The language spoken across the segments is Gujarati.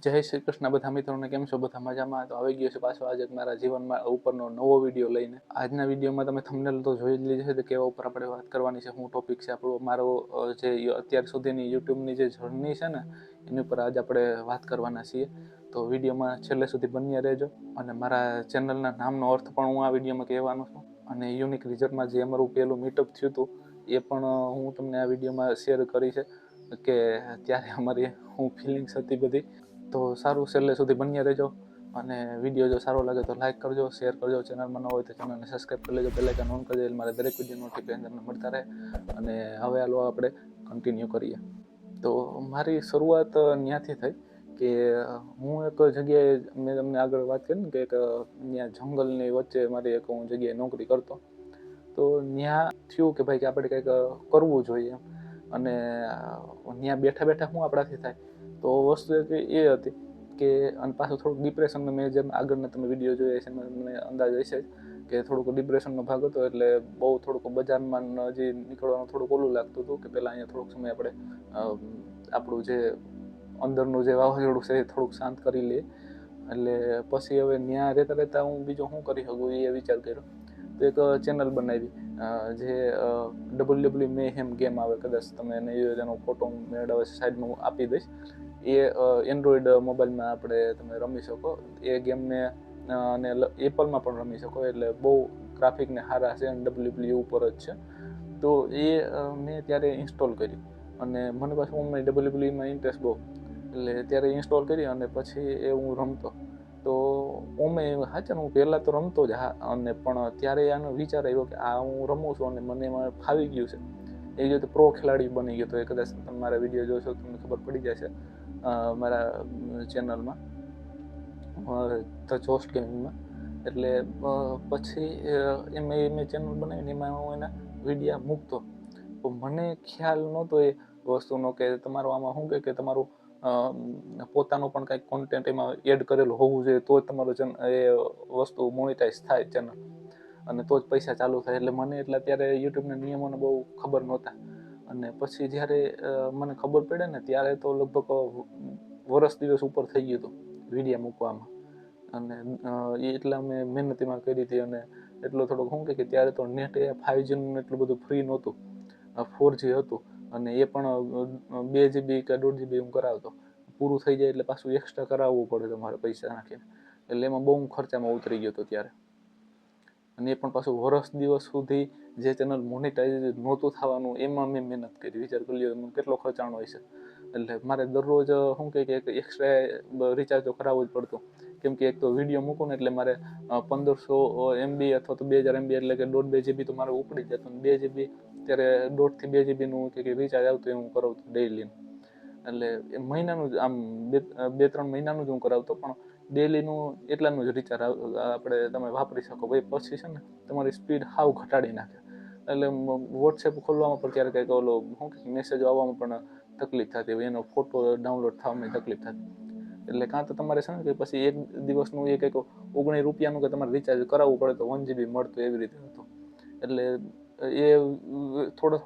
જય શ્રી કૃષ્ણ બધા મિત્રોને. કેમ છો? બધા મજામાં? તો આવી ગયો છે પાછો આજે મારા જીવનમાં ઉપરનો નવો વિડીયો લઈને. આજના વિડીયોમાં તમે થંબનેલ તો જોઈ જ લીધી છે કે કેવા ઉપર આપણે વાત કરવાની છે, શું ટોપિક છે આપણો. મારો જે અત્યાર સુધીની યુટ્યુબની જે જર્ની છે ને એની ઉપર આજે આપણે વાત કરવાના છીએ. તો વિડીયોમાં છેલ્લે સુધી બન્યા રહેજો. અને મારા ચેનલના નામનો અર્થ પણ હું આ વિડીયોમાં કહેવાનો છું. અને યુનિક રિઝલ્ટમાં જે અમારું પહેલું મીટઅપ થયું હતું એ પણ હું તમને આ વિડીયોમાં શેર કરી છે કે ત્યારે અમારી શું ફિલિંગ્સ હતી બધી. તો સારું, છેલ્લે સુધી બન્યા રહેજો. અને વિડીયો જો સારો લાગે તો લાઈક કરજો, શેર કરજો. ચેનલમાં ન હોય તો ચેનલને સબસ્ક્રાઈબ કરી લેજો, બેલ આઇકન ઓન કરી દેજો, મારે દરેક વિડીયો નોટિફિકેશન મળતા રહે. અને હવે હાલો આપણે કન્ટિન્યુ કરીએ. તો મારી શરૂઆત ત્યાંથી થઈ કે હું એક જગ્યાએ, મેં તમને આગળ વાત કરી ને કે એક ત્યાં જંગલની વચ્ચે મારી એક હું જગ્યાએ નોકરી કરતો. તો ત્યાં થયું કે ભાઈ કે આપણે કંઈક કરવું જોઈએ એમ. અને ત્યાં બેઠા બેઠા શું આપણાથી થાય. તો વસ્તુ એ હતી કે અને પાછું થોડુંક ડિપ્રેશનનો, મેં જેમ આગળના તમે વિડીયો જોયા છે એમાં મને અંદાજ હશે કે થોડુંક ડિપ્રેશનનો ભાગ હતો. એટલે બહુ થોડુંક બજારમાં હજી નીકળવાનું થોડુંક ઓલું લાગતું હતું કે પહેલાં અહીંયા થોડોક સમય આપણે આપણું જે અંદરનું જે વાવાઝોડું છે એ થોડુંક શાંત કરી લઈએ. એટલે પછી હવે ત્યાં રહેતા રહેતા હું બીજું શું કરી શકું એ વિચાર કર્યો. તો એક ચેનલ બનાવી જે WWE મેહેમ ગેમ આવે, કદાચ તમે નહીં એનો ફોટો મેળવે સાઈડમાં હું આપી દઈશ. એ એન્ડ્રોઈડ મોબાઈલમાં આપણે તમે રમી શકો એ ગેમને, અને એપલમાં પણ રમી શકો. એટલે બહુ ગ્રાફિકને સારા છે અને WWE ઉપર જ છે. તો એ મેં ત્યારે ઇન્સ્ટોલ કરી અને મને પાછું ઓનલાઈન WWE ઇન્ટરેસ્ટ બહુ, એટલે ત્યારે ઇન્સ્ટોલ કરી અને પછી એ હું રમતો. તો ઓમે સાચે હું પહેલાં તો રમતો જ, હા. અને પણ ત્યારે આનો વિચાર આવ્યો કે આ હું રમું છું અને મને એમાં ફાવી ગયું છે. એ રીતે પ્રો ખેલાડી બની ગયો. તો એ કદાચ તમે મારા વિડીયો જોશો તમને ખબર પડી જશે મારા ચેનલમાં, ધ જોસ્ટ ગેમિંગમાં. એટલે પછી મેં ચેનલ બનાવીને એમાં હું એના વિડીયા મૂકતો. તો મને ખ્યાલ નહોતો એ વસ્તુનો કે તમારું આમાં શું કે તમારું પોતાનું પણ કંઈક કોન્ટેન્ટ એમાં એડ કરેલું હોવું જોઈએ તો જ તમારું એ વસ્તુ મોનિટાઈઝ થાય ચેનલ, અને તો જ પૈસા ચાલુ થાય. એટલે મને એટલે અત્યારે યુટ્યુબના નિયમોને બહુ ખબર નહોતા. અને પછી જ્યારે મને ખબર પડે ને ત્યારે તો લગભગ વરસ દિવસ ઉપર થઈ ગયું હતું વિડીયા મૂકવામાં. અને એટલા મેં મહેનત એમાં કરી હતી. અને એટલો થોડોક શું કે ત્યારે તો નેટ એ 5Gનું એટલું બધું ફ્રી નહોતું, 4G હતું. અને એ પણ 2 GB કે 1.5 GB હું કરાવતો. પૂરું થઈ જાય એટલે પાછું એક્સ્ટ્રા કરાવવું પડે તમારે પૈસા નાખીને. એટલે એમાં બહુ ખર્ચામાં ઉતરી ગયો હતો ત્યારે. અને એ પણ પાછું વરસ દિવસ સુધી જે ચેનલ મોનિટાઈઝ નહોતું થવાનું એમાં મેં મહેનત કરી. વિચાર કરી લ્યો કેટલો ખર્ચાણો હોય છે. એટલે મારે દરરોજ શું કહે કે એક્સ્ટ્રા રિચાર્જ તો કરાવવું જ પડતું. કેમ કે એક તો વિડીયો મૂકું ને એટલે મારે 1500 MB અથવા તો 2000 MB એટલે કે 1.5-2 GB તો મારે ઉપડી જતું. 2 GB ત્યારે 1.5 થી 2 GB નું કે રિચાર્જ આવતું એ હું કરાવતો ડેઈલીનું. એટલે એ મહિનાનું જ આમ 2-3 મહિનાનું જ હું કરાવતો, પણ ડેઈલીનું એટલાનું જ રિચાર્જ આપણે તમે વાપરી શકો. ભાઈ પછી છે ને તમારી સ્પીડ હાવ ઘટાડી નાખે. એટલે વોટ્સએપ ખોલવામાં પણ ક્યારેક કંઈક ઓલો શું કે મેસેજ આવવામાં પણ તકલીફ થતી હોય, એનો ફોટો ડાઉનલોડ થવામાં તકલીફ થતી. એટલે કાં તો તમારે છે ને કે પછી એક દિવસનું એ કંઈક 19 રૂપિયાનું કે તમારે રિચાર્જ કરાવવું પડે તો 1 GB મળતું, એવી રીતે હતું. એટલે એ થોડો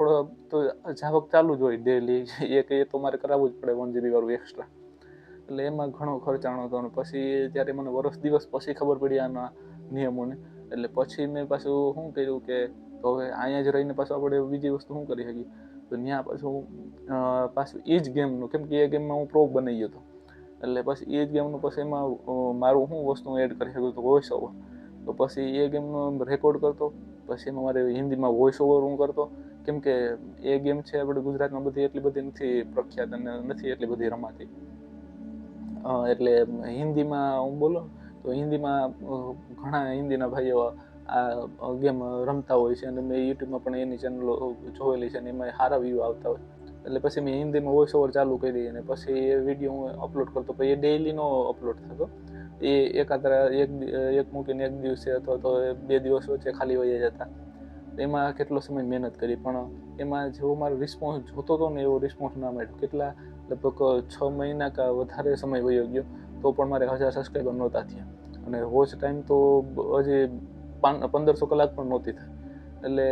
તો જાવક ચાલુ જ હોય ડેલી, એ તો મારે કરાવવું જ પડે 1 GB વાળું એક્સ્ટ્રા. એટલે એમાં ઘણો ખર્ચાણો હતો. અને પછી જ્યારે મને વરસ દિવસ પછી ખબર પડી આના નિયમોને, એટલે પછી મેં પાછું શું કર્યું કે તો હવે અહીંયા જ રહીને પાછું આપણે બીજી વસ્તુ શું કરી શકીએ. તો ત્યાં પાછું એ જ ગેમનું, કેમ કે એ ગેમમાં હું પ્રો બની ગયો હતો. એટલે પછી એ જ ગેમનું પછી એમાં મારું શું વસ્તુ એડ કરી શકું તો વોઇસ ઓવર. તો પછી એ ગેમનો રેકોર્ડ કરતો. પછી એમાં મારે હિન્દીમાં વોઇસ ઓવર હું કરતો. કેમ કે એ ગેમ છે આપણે ગુજરાતમાં બધી એટલી બધી નથી પ્રખ્યાત અને નથી એટલી બધી રમાતી. એટલે હિન્દીમાં હું બોલો તો હિન્દીમાં ઘણા હિન્દીના ભાઈઓ આ ગેમ રમતા હોય છે. અને મેં યુટ્યુબમાં પણ એની ચેનલો જોયેલી છે અને એમાં સારા વ્યૂ આવતા હોય. એટલે પછી મેં હિન્દીમાં વોઇસ ઓવર ચાલુ કરી અને પછી એ વિડીયો હું અપલોડ કરતો. પછી એ ડેઈલીનો અપલોડ થતો. એ એક મૂકીને એક દિવસે અથવા તો 2 દિવસ વચ્ચે ખાલી વહી જતા. એમાં કેટલો સમય મહેનત કરી, પણ એમાં જેવો મારો રિસ્પોન્સ જોતો હતો ને એવો રિસ્પોન્સ ના મળ્યો. કેટલા લગભગ 6 મહિના કે વધારે સમય વયો ગયો તો પણ મારે 1000 સબસ્ક્રાઈબર નહોતા થયા. અને વોચ ટાઈમ તો હજી 1500 કલાક પણ નહોતી થઈ. એટલે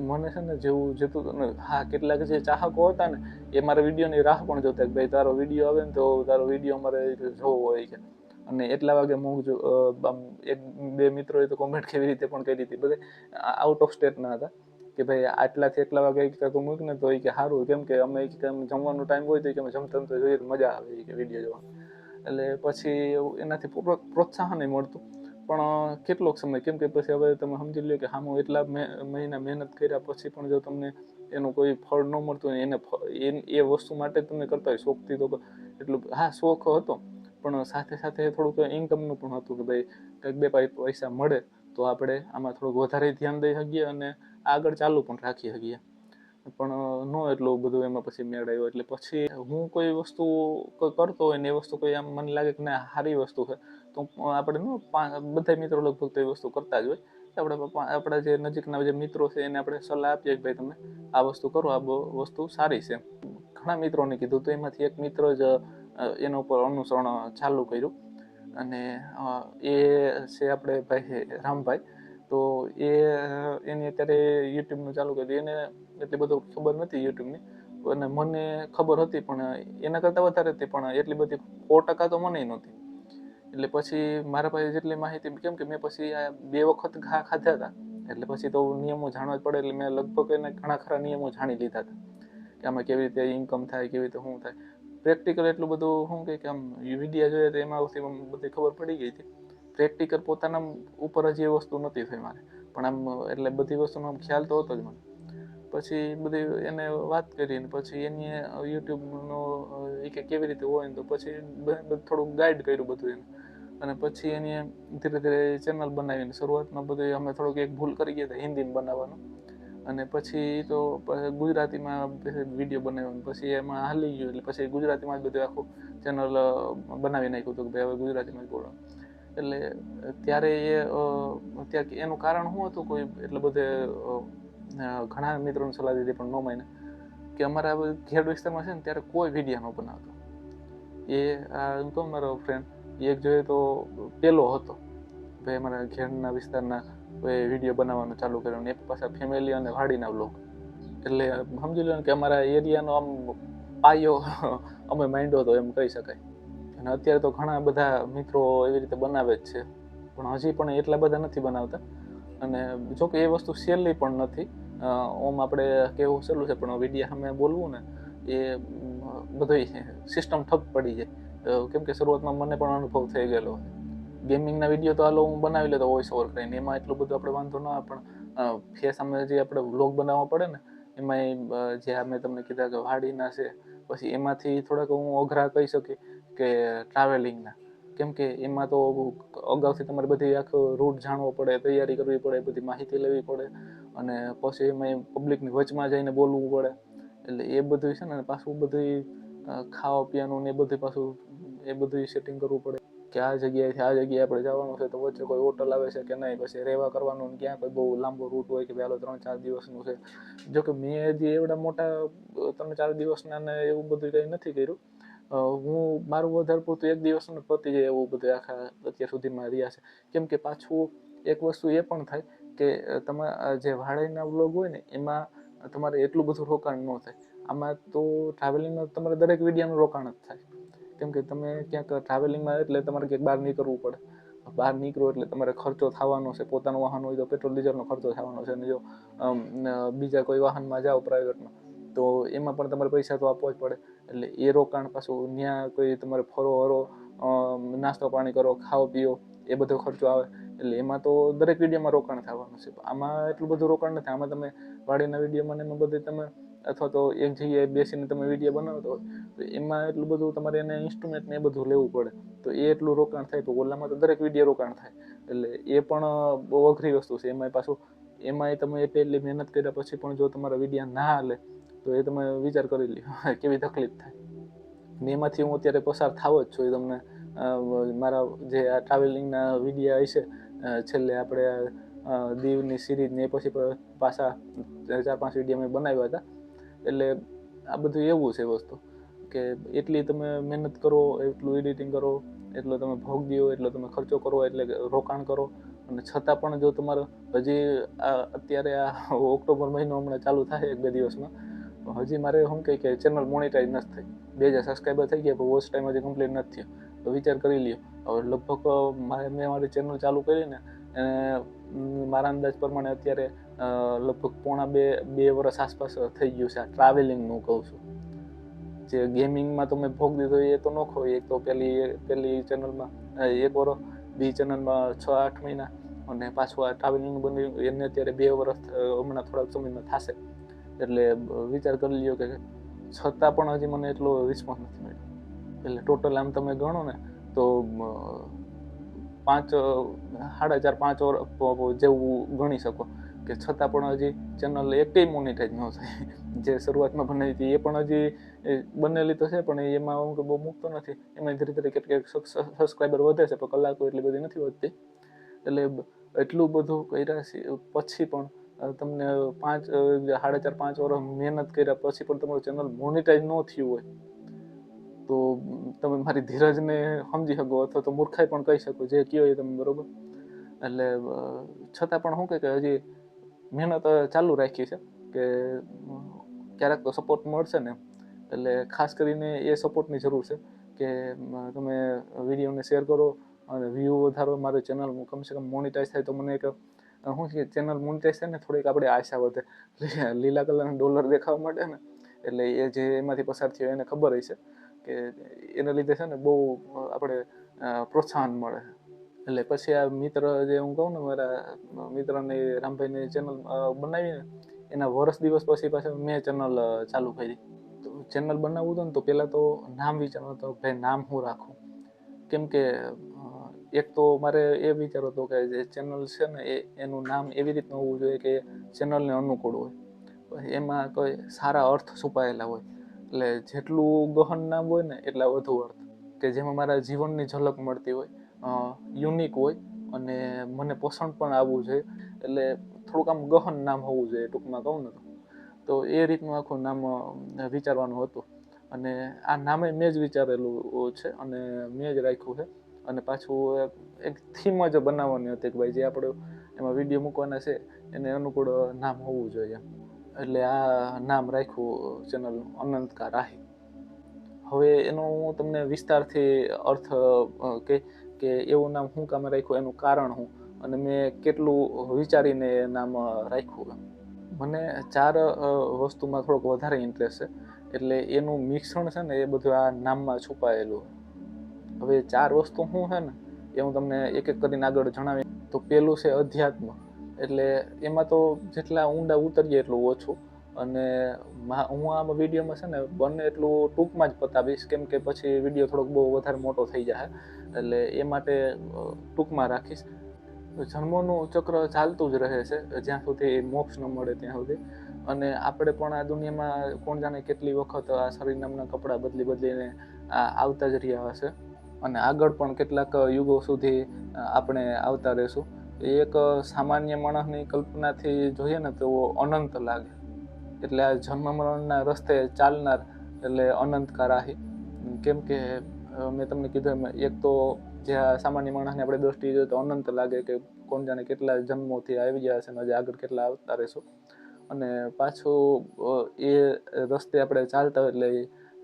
મને છે ને જેવું જતું હા કેટલાક જે ચાહકો હતા ને એ મારા વિડીયોની રાહ પણ જોતા કે ભાઈ તારો વિડીયો આવે ને તો તારો વિડીયો અમારે જોવો હોય કે અને એટલા વાગે હું એક બે મિત્રોએ તો કોમેન્ટ કેવી રીતે પણ કરી હતી બધે આઉટ ઓફ સ્ટેટના હતા કે ભાઈ આટલાથી એટલા વાગે તું મૂક ને તો એ કે સારું કેમ કે અમે જમવાનો ટાઈમ હોય તો કે અમે જમતા તો જોઈએ મજા આવે કે વિડીયો જોવા એટલે પછી એનાથી પ્રોત્સાહન મળતું પણ કેટલોક સમય કેમ કે પછી હવે તમે સમજી લો કે હામું એટલા મહિના મહેનત કર્યા પછી પણ જો તમને એનું કોઈ ફળ ન મળતું હોય એને એ વસ્તુ માટે તમે કરતા હોય શોખથી તો એટલું હા શોખ હતો પણ સાથે સાથે થોડુંક ઇન્કમનું પણ હતું કે ભાઈ કંઈક બે પૈસા મળે તો આપણે આમાં થોડુંક વધારે ધ્યાન દઈ શકીએ અને આગળ ચાલુ પણ રાખી શકીએ પણ ન એટલું બધું એમાં પછી મેળ આવ્યો એટલે પછી હું કોઈ વસ્તુ કોઈ કરતો હોય ને એ વસ્તુ કોઈ આમ મને લાગે કે ના સારી વસ્તુ છે તો આપણે બધા મિત્રો લગભગ તો એ વસ્તુ કરતા જ હોય આપણા જે નજીકના જે મિત્રો છે એને આપણે સલાહ આપીએ કે ભાઈ તમે આ વસ્તુ કરો આ વસ્તુ સારી છે ઘણા મિત્રોને કીધું તો એમાંથી એક મિત્ર જ એના ઉપર અનુસરણ ચાલુ કર્યું અને એ છે આપણે ભાઈ રામભાઈ તો એની અત્યારે યુટ્યુબનું ચાલુ કર્યું એને એટલી બધું ખબર નથી યુટ્યુબની અને મને ખબર હતી પણ એના કરતાં વધારે હતી પણ એટલી બધી 100% તો મને નહોતી એટલે પછી મારા પાસે જેટલી માહિતી કેમ કે મેં પછી આ 2 વખત ઘા ખાધા હતા એટલે પછી તો નિયમો જાણવા જ પડે એટલે મેં લગભગ એને ઘણા ખરા નિયમો જાણી લીધા હતા કે આમાં કેવી રીતે ઇન્કમ થાય કેવી રીતે શું થાય પ્રેક્ટિકલ એટલું બધું શું કે આમ વિડીયો જોઈએ તો એમાં બધી ખબર પડી ગઈ હતી પ્રેક્ટિકલ પોતાના ઉપર જ એ વસ્તુ નહોતી થઈ મારે પણ આમ એટલે બધી વસ્તુનો આમ ખ્યાલ તો હતો જ મને પછી બધી એને વાત કરી ને પછી એની યુટ્યુબનો એ કે કેવી રીતે હોય ને તો પછી થોડુંક ગાઈડ કર્યું બધું એને અને પછી એની ધીરે ધીરે ચેનલ બનાવીને શરૂઆતમાં બધું અમે થોડુંક એક ભૂલ કરી ગયા હતા હિન્દીમાં બનાવવાનું અને પછી તો ગુજરાતીમાં વિડીયો બનાવ્યો પછી એમાં હાલી ગયું એટલે પછી ગુજરાતીમાં જ બધું આખું ચેનલ બનાવી નાખ્યું હતું કે ભાઈ હવે ગુજરાતીમાં જ બોલવાનું એટલે ત્યારે એનું કારણ શું હતું કોઈ એટલે બધે ઘણા મિત્રોને સલાહ દીધી પણ ન માને કે અમારા ખેડ વિસ્તારમાં છે ને ત્યારે કોઈ વિડીયો ન બનાવતો એ કહો મારો ફ્રેન્ડ એક જોઈએ તો પેલો હતો ભાઈ અમારા ખેડના વિસ્તારના વિડીયો બનાવવાનું ચાલુ કર્યું એ પાછા ફેમિલી અને વાડીના વ્લોગ એટલે સમજી લો ને કે અમારા એરિયાનો આમ પાયો અમે માંડ્યો હતો એમ કહી શકાય અને અત્યારે તો ઘણા બધા મિત્રો એવી રીતે બનાવે જ છે પણ હજી પણ એટલા બધા નથી બનાવતા અને જોકે એ વસ્તુ સહેલી પણ નથી ઓમ આપણે કેવું સહેલું છે પણ વિડીયો સામે બોલવું ને એ બધું સિસ્ટમ ઠપ પડી જાય કેમ કે શરૂઆતમાં મને પણ અનુભવ થઈ ગયેલો ગેમિંગના વિડીયો તો હાલો હું બનાવી લેતો વોઇસ ઓવર કરીને એમાં એટલું બધું આપણે વાંધો ના આવે પણ ફેસ સામે જે આપણે વ્લોગ બનાવવા પડે ને એમાં જે મેં તમને કીધા કે વાડીના છે પછી એમાંથી થોડાક હું અઘરા કહી શકી કે ટ્રાવેલિંગના કેમ કે એમાં તો અગાઉથી તમારે બધી આખો રૂટ જાણવો પડે તૈયારી કરવી પડે બધી માહિતી લેવી પડે અને પછી એમાં પબ્લિકની વચમાં જઈને બોલવું પડે એટલે એ બધું છે ને પાછું બધું ખાવા પીવાનું ને એ બધું પાછું એ બધું સેટિંગ કરવું પડે કે આ જગ્યાએથી આ જગ્યાએ આપણે જવાનું છે તો વચ્ચે કોઈ હોટલ આવે છે કે નહીં પછી રહેવા કરવાનું ક્યાં કોઈ બહુ લાંબો રૂટ હોય કે પહેલો 3-4 દિવસનું છે જોકે મેં હજી એવડા મોટા 3-4 દિવસના ને એવું બધું કંઈ નથી કર્યું હું મારું વધારે પૂરતું 1 દિવસનું પતી જાય એવું બધું આખા અત્યાર સુધીમાં રહ્યા છે કેમ કે પાછું એક વસ્તુ એ પણ થાય કે તમારા જે વાડીના વ્લોગ હોય ને એમાં તમારે એટલું બધું રોકાણ ન થાય આમાં તો ટ્રાવેલિંગમાં તમારે દરેક વિડીયોનું રોકાણ જ થાય કેમ કે તમે ક્યાંક ટ્રાવેલિંગમાં એટલે તમારે ક્યાંક બહાર નીકળવું પડે બહાર નીકળો એટલે તમારે ખર્ચો થવાનો છે પોતાનું વાહન હોય તો પેટ્રોલ ડીઝલનો ખર્ચો થવાનો છે અને જો બીજા કોઈ વાહનમાં જાઓ પ્રાઇવેટમાં તો એમાં પણ તમારે પૈસા તો આપવા જ પડે એટલે એ રોકાણ પાછું ત્યાં કોઈ તમારે ફરો હરો નાસ્તો પાણી કરો ખાઓ પીઓ એ બધો ખર્ચો આવે એટલે એમાં તો દરેક વિડીયોમાં રોકાણ થવાનું છે આમાં એટલું બધું રોકાણ નથી આમાં તમે વાડીના વિડીયોમાં ને એમાં બધું તમે અથવા તો એક જગ્યાએ બેસીને તમે વિડીયો બનાવતો હોય તો એમાં એટલું બધું તમારે એને ઇન્સ્ટ્રુમેન્ટ ને એ બધું લેવું પડે તો એ એટલું રોકાણ થાય તો ઓલામાં તો દરેક વિડીયો રોકાણ થાય એટલે એ પણ બહુ અઘરી વસ્તુ છે એમાંય પાછું એમાંય તમે એટલી મહેનત કર્યા પછી પણ જો તમારા વિડીયો ના હાલે તો એ તમે વિચાર કરી લ્યો કેવી તકલીફ થાય ને એમાંથી હું અત્યારે પસાર થાવ જ છું તમને મારા જે આ ટ્રાવેલિંગના વિડીયો હશે છેલ્લે આપણે દીવની સિરીઝ ને એ પછી પાછા 4-5 વિડીયો મેં બનાવ્યા હતા એટલે આ બધું એવું છે વસ્તુ કે એટલી તમે મહેનત કરો એટલું એડિટિંગ કરો એટલો તમે ભોગ દો એટલો તમે ખર્ચો કરો એટલે રોકાણ કરો અને છતાં પણ જો તમારો હજી અત્યારે આ ઓક્ટોબર મહિનો હમણાં ચાલુ થાય 1-2 દિવસમાં, હજી મારે શું કહે કે ચેનલ મોનિટાઈઝ નથી થઈ, 2000 સબસ્ક્રાઈબર થઈ ગયા પણ વોચ ટાઈમ હજી કમ્પ્લીટ નથી થયો. તો વિચાર કરી લ્યો, હવે લગભગ મેં મારી ચેનલ ચાલુ કરીને મારા અંદાજ પ્રમાણે અત્યારે લગભગ પોણા બે વર્ષ આસપાસ થઈ ગયું છે. આ ટ્રાવેલિંગનું કહું છું. જે ગેમિંગમાં તો મેં ભોગ દીધો એ તો ન ખોય. એક તો પહેલી ચેનલમાં 1 વર્ષ, બીજી ચેનલમાં 6-8 મહિના, અને પાછું આ ટ્રાવેલિંગ બન્યું એને અત્યારે 2 વર્ષ હમણાં થોડાક સમયમાં થશે. એટલે વિચાર કરી લ્યો કે છતાં પણ હજી મને એટલો રિસ્પોન્સ નથી મળ્યો. એટલે ટોટલ આમ તમે ગણો ને તો 4.5 વર્ષ જેવું ગણી શકો, કે છતાં પણ હજી ચેનલ એકેય મોનિટાઈઝ ન થઈ. જે શરૂઆતમાં બનાવી હતી એ પણ હજી બનેલી તો છે, પણ એમાં હું કે બહુ મૂકતો નથી. એમાં ધીરે ધીરે કેટલાક સબસ્ક્રાઈબર વધે છે, પણ કલાકો એટલી બધી નથી વધતી. એટલે એટલું બધું કર્યા પછી પણ તમને 4.5 વર્ષ મહેનત કર્યા પછી પણ તમારું ચેનલ મોનિટાઈઝ ન થયું હોય તો તમે મારી ધીરજને સમજી શકો, અથવા તો મૂર્ખાઈ પણ કહી શકો, જે કહો એ તમે, બરોબર. એટલે છતાં પણ શું કે હજી મહેનત ચાલુ રાખી છે કે ક્યારેક તો સપોર્ટ મળશે ને. એટલે ખાસ કરીને એ સપોર્ટની જરૂર છે કે તમે વિડીયોને શેર કરો અને વ્યૂ વધારો. મારી ચેનલ કમસે કમ મોનિટાઈઝ થાય તો મને એક શું છે, ચેનલ મોનિટાઈઝ થાય ને થોડીક આપણે આશા વધે. લીલા કલરના ડોલર દેખાવા માટે ને, એટલે એ જે એમાંથી પસાર થયો એને ખબર હશે કે એના લીધે છે ને બહુ આપણે પ્રોત્સાહન મળે. એટલે પછી આ મિત્ર જે હું કહું ને, મારા મિત્રની રામભાઈની ચેનલ બનાવીને એના વર્ષ દિવસ પછી પાછળ મેં ચેનલ ચાલુ કરી. તો ચેનલ બનાવવું હતું ને તો પહેલાં તો નામ વિચારવું હતું, ભાઈ નામ શું રાખું. કેમ કે એક તો મારે એ વિચાર હતો કે જે ચેનલ છે ને એનું નામ એવી રીતનું હોવું જોઈએ કે ચેનલને અનુકૂળ હોય, એમાં કોઈ સારા અર્થ છુપાયેલા હોય. એટલે જેટલું ગહન નામ હોય ને એટલા વધુ અર્થ, કે જેમાં મારા જીવનની ઝલક મળતી હોય, યુનિક હોય, અને મને પસંદ પણ આવવું જોઈએ. એટલે થોડુંક આમ ગહન નામ હોવું જોઈએ, ટૂંકમાં કહું ને તો એ રીતનું આખું નામ વિચારવાનું હતું. અને આ નામે મેં જ વિચારેલું છે અને મેં જ રાખ્યું છે. અને પાછું એક થીમ જ બનાવવાની હતી કે ભાઈ જે આપણે એમાં વિડીયો મૂકવાના છે એને અનુકૂળ નામ હોવું જોઈએ. એટલે આ નામ રાખ્યું ચેનલનું, અનંતકા રાહી. હવે એનો હું તમને વિસ્તારથી અર્થ કે એવું નામ શું કામ રાખ્યું, એનું કારણ શું, અને મેં કેટલું વિચારીને એ નામ રાખ્યું. મને 4 વસ્તુમાં થોડોક વધારે ઇન્ટરેસ્ટ છે, એટલે એનું મિશ્રણ છે ને એ બધું આ નામમાં છુપાયેલું. હવે 4 વસ્તુ શું છે ને એ હું તમને એક એક કરીને આગળ જણાવી. તો પેલું છે અધ્યાત્મ. એટલે એમાં તો જેટલા ઊંડા ઉતરીએ એટલું ઓછું, અને હું આમાં વિડીયોમાં છે ને બને એટલું ટૂંકમાં જ પતાવીશ, કેમ કે પછી વિડીયો થોડોક બહુ વધારે મોટો થઈ જાય. એટલે એ માટે ટૂંકમાં રાખીશ. જન્મોનું ચક્ર ચાલતું જ રહે છે જ્યાં સુધી મોક્ષ ન મળે ત્યાં સુધી. અને આપણે પણ આ દુનિયામાં કોણ જાણે કેટલી વખત આ શરીર નામના કપડાં બદલીને આવતા જ રહ્યા હશે, અને આગળ પણ કેટલાક યુગો સુધી આપણે આવતા રહીશું. એક સામાન્ય માણસની કલ્પનાથી જોઈએ ને તો અનંત લાગે. એટલે આ જન્મ મરણના રસ્તે ચાલનાર એટલે અનંતકા રાહી. કેમ કે મેં તમને કીધું એમ, એક તો જે સામાન્ય માણસને આપણે દ્રષ્ટિએ જોઈએ તો અનંત લાગે કે કોણ જાણે કેટલા જન્મોથી આવી ગયા છે અને હજી આગળ કેટલા આવતા રહેશું. અને પાછું એ રસ્તે આપણે ચાલતા હોય એટલે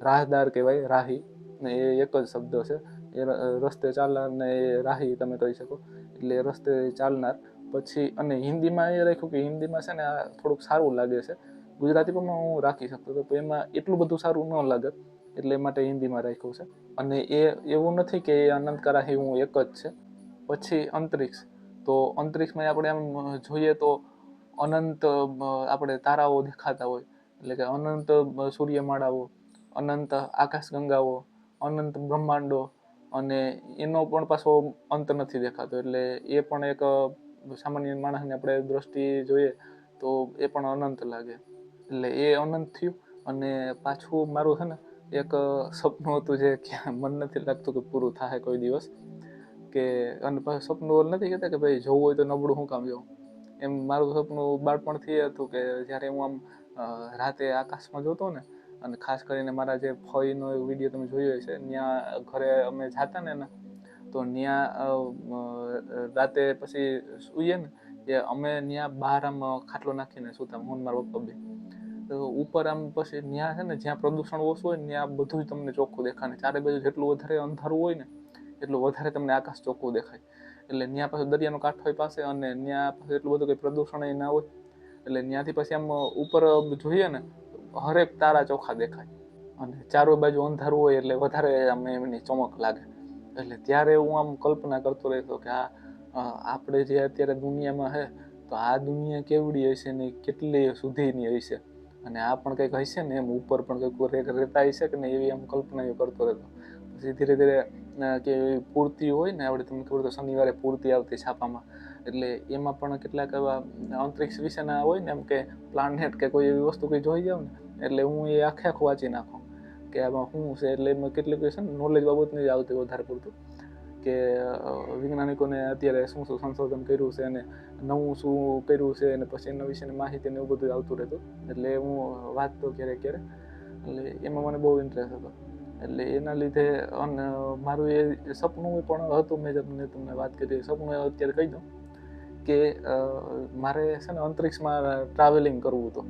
રાહદાર કહેવાય, રાહી. ને એ એક જ શબ્દ છે. એ રસ્તે ચાલનાર ને એ રાહી તમે કહી શકો. એટલે રસ્તે ચાલનાર. પછી અને હિન્દીમાં એ રાખ્યું કે હિન્દીમાં છે ને આ થોડુંક સારું લાગે છે. ગુજરાતી પણ હું રાખી શકતો હતો, પણ એમાં એટલું બધું સારું ન લાગે, એટલે એ માટે હિન્દીમાં રાખ્યું છે. અને એ એવું નથી કે એ અનંતકા રાહી હું એક જ છે. પછી અંતરિક્ષ. તો અંતરિક્ષમાં આપણે આમ જોઈએ તો અનંત આપણે તારાઓ દેખાતા હોય, એટલે કે અનંત સૂર્યમાળાઓ, અનંત આકાશગંગાઓ, અનંત બ્રહ્માંડો, અને એનો પણ પાછો અંત નથી દેખાતો. એટલે એ પણ એક સામાન્ય માણસને આપણે દ્રષ્ટિએ જોઈએ તો એ પણ અનંત લાગે. એટલે એ અનંત થયું. અને પાછું મારું છે ને એક સપનું હતું જે ક્યાં મન નથી લાગતું કે પૂરું થાય કોઈ દિવસ. કે અને પાછું સપનું નથી કહેતા કે ભાઈ જોવું હોય તો નબળું શું કામ જોવું. એમ મારું સપનું બાળપણથી હતું કે જ્યારે હું આમ રાતે આકાશમાં જોતો ને, અને ખાસ કરીને મારા જે ફઈનો વિડીયો તમે જોયો હશે, ત્યાં ઘરે અમે જાતા ને તો ત્યાં રાતે પછી સૂઈએ ને એ અમે ત્યાં બહાર આમ ખાટલો નાખીને સૂતા, હું ને મારા પપ્પા બે. તો ઉપર આમ પછી ત્યાં છે ને જ્યાં પ્રદૂષણ ઓછું હોય ને ત્યાં બધું તમને ચોખ્ખું દેખાય. ચારે બાજુ જેટલું વધારે અંધારું હોય ને એટલું વધારે તમને આકાશ ચોખ્ખું દેખાય. એટલે ત્યાં પાછું દરિયાનો કાંઠો પાસે અને ત્યાં પાછું એટલું બધું કંઈ પ્રદૂષણ ના હોય. એટલે ત્યાંથી પછી આમ ઉપર જોઈએ ને હરેક તારા ચોખ્ખા દેખાય. અને ચારો બાજુ અંધારું હોય એટલે વધારે આમ એમની ચમક લાગે. એટલે ત્યારે હું આમ કલ્પના કરતો રહેતો કે આપણે જે અત્યારે દુનિયામાં છે તો આ દુનિયા કેવડી હશે ને કેટલી સુધીની હશે, અને આ પણ કંઈક હશે ને એમ ઉપર પણ કંઈક રહેતા હશે કે ને એવી આમ કલ્પના કરતો રહેતો. પછી ધીરે ધીરે કે પૂર્તિ હોય ને, આપણે તમને ખબર તો શનિવારે પૂર્તિ આવતી છાપામાં, એટલે એમાં પણ કેટલાક એવા અંતરિક્ષ વિશેના હોય ને એમ કે પ્લાનેટ કે કોઈ એવી વસ્તુ કંઈ જોઈ જાવ ને એટલે હું એ આખે આખું વાંચી નાખું કે આમાં શું છે. એટલે એમાં કેટલીક છે ને નોલેજ બાબતની જ આવતી વધારે પૂરતું કે વૈજ્ઞાનિકોને અત્યારે શું શું સંશોધન કર્યું છે અને નવું શું કર્યું છે અને પછી એના વિશેની માહિતી ને એવું બધું આવતું રહેતું. એટલે હું વાંચતો ક્યારેક ક્યારેક, એટલે એમાં મને બહુ ઇન્ટરેસ્ટ હતો. એટલે એના લીધે અને મારું એ સપનું પણ હતું, મેં તમને વાત કરી સપનું અત્યારે કહી દઉં કે મારે છે ને અંતરિક્ષમાં ટ્રાવેલિંગ કરવું હતું.